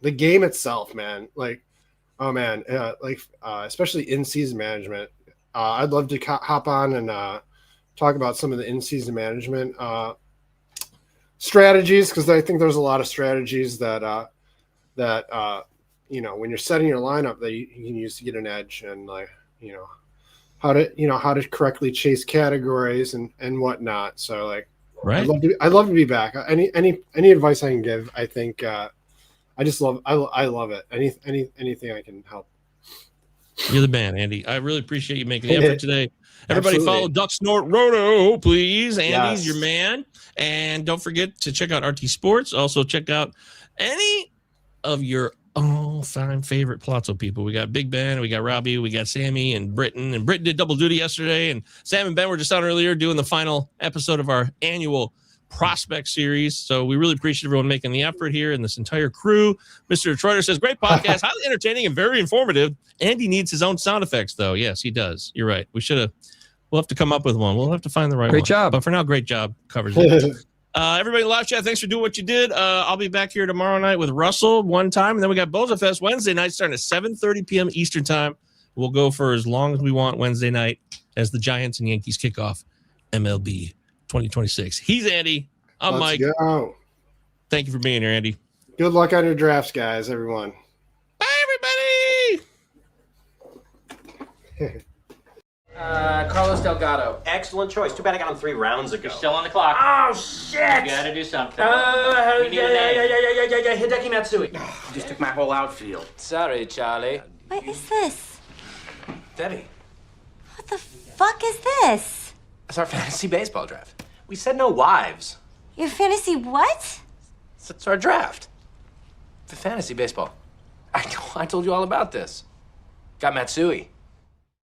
the game itself, man. Like, oh man, especially in-season management. I'd love to hop on and talk about some of the in-season management strategies, because I think there's a lot of strategies that when you're setting your lineup that you can use to get an edge, and how to correctly chase categories and whatnot. So like, right, I'd love to be back. Any advice I can give, I think I love it. Anything I can help. You're the man, Andy. I really appreciate you making the effort today. Everybody Absolutely. follow Duck Snort Roto, please. Andy's Yes. your man. And don't forget to check out RT Sports. Also check out any of your all-time favorite Pallazzo people. We got Big Ben, we got Robbie, we got Sammy and Britton. And Britton did double duty yesterday. And Sam and Ben were just on earlier doing the final episode of our annual prospect series. So we really appreciate everyone making the effort here and this entire crew. Mr. Detroiter says, great podcast, highly entertaining and very informative. Andy needs his own sound effects, though. Yes, he does. You're right. We'll have to come up with one. We'll have to find the right one. Great job. But for now, great job. Covers it. Everybody in the live chat, thanks for doing what you did. I'll be back here tomorrow night with Russell one time. And then we got Boza Fest Wednesday night starting at 7:30 p.m. Eastern time. We'll go for as long as we want Wednesday night as the Giants and Yankees kick off MLB 2026. He's Andy. I'm Mike. Go. Thank you for being here, Andy. Good luck on your drafts, guys, everyone. Bye, everybody. Carlos Delgado. Excellent choice. Too bad I got him 3 rounds ago. You're still on the clock. Oh, shit! You gotta do something. We need a name. Hideki Matsui. You just took my whole outfield. Sorry, Charlie. What is this? Debbie, What the fuck is this? it's our fantasy baseball draft. We said no wives. Your fantasy what? It's our draft. The fantasy baseball. I told you all about this. Got Matsui.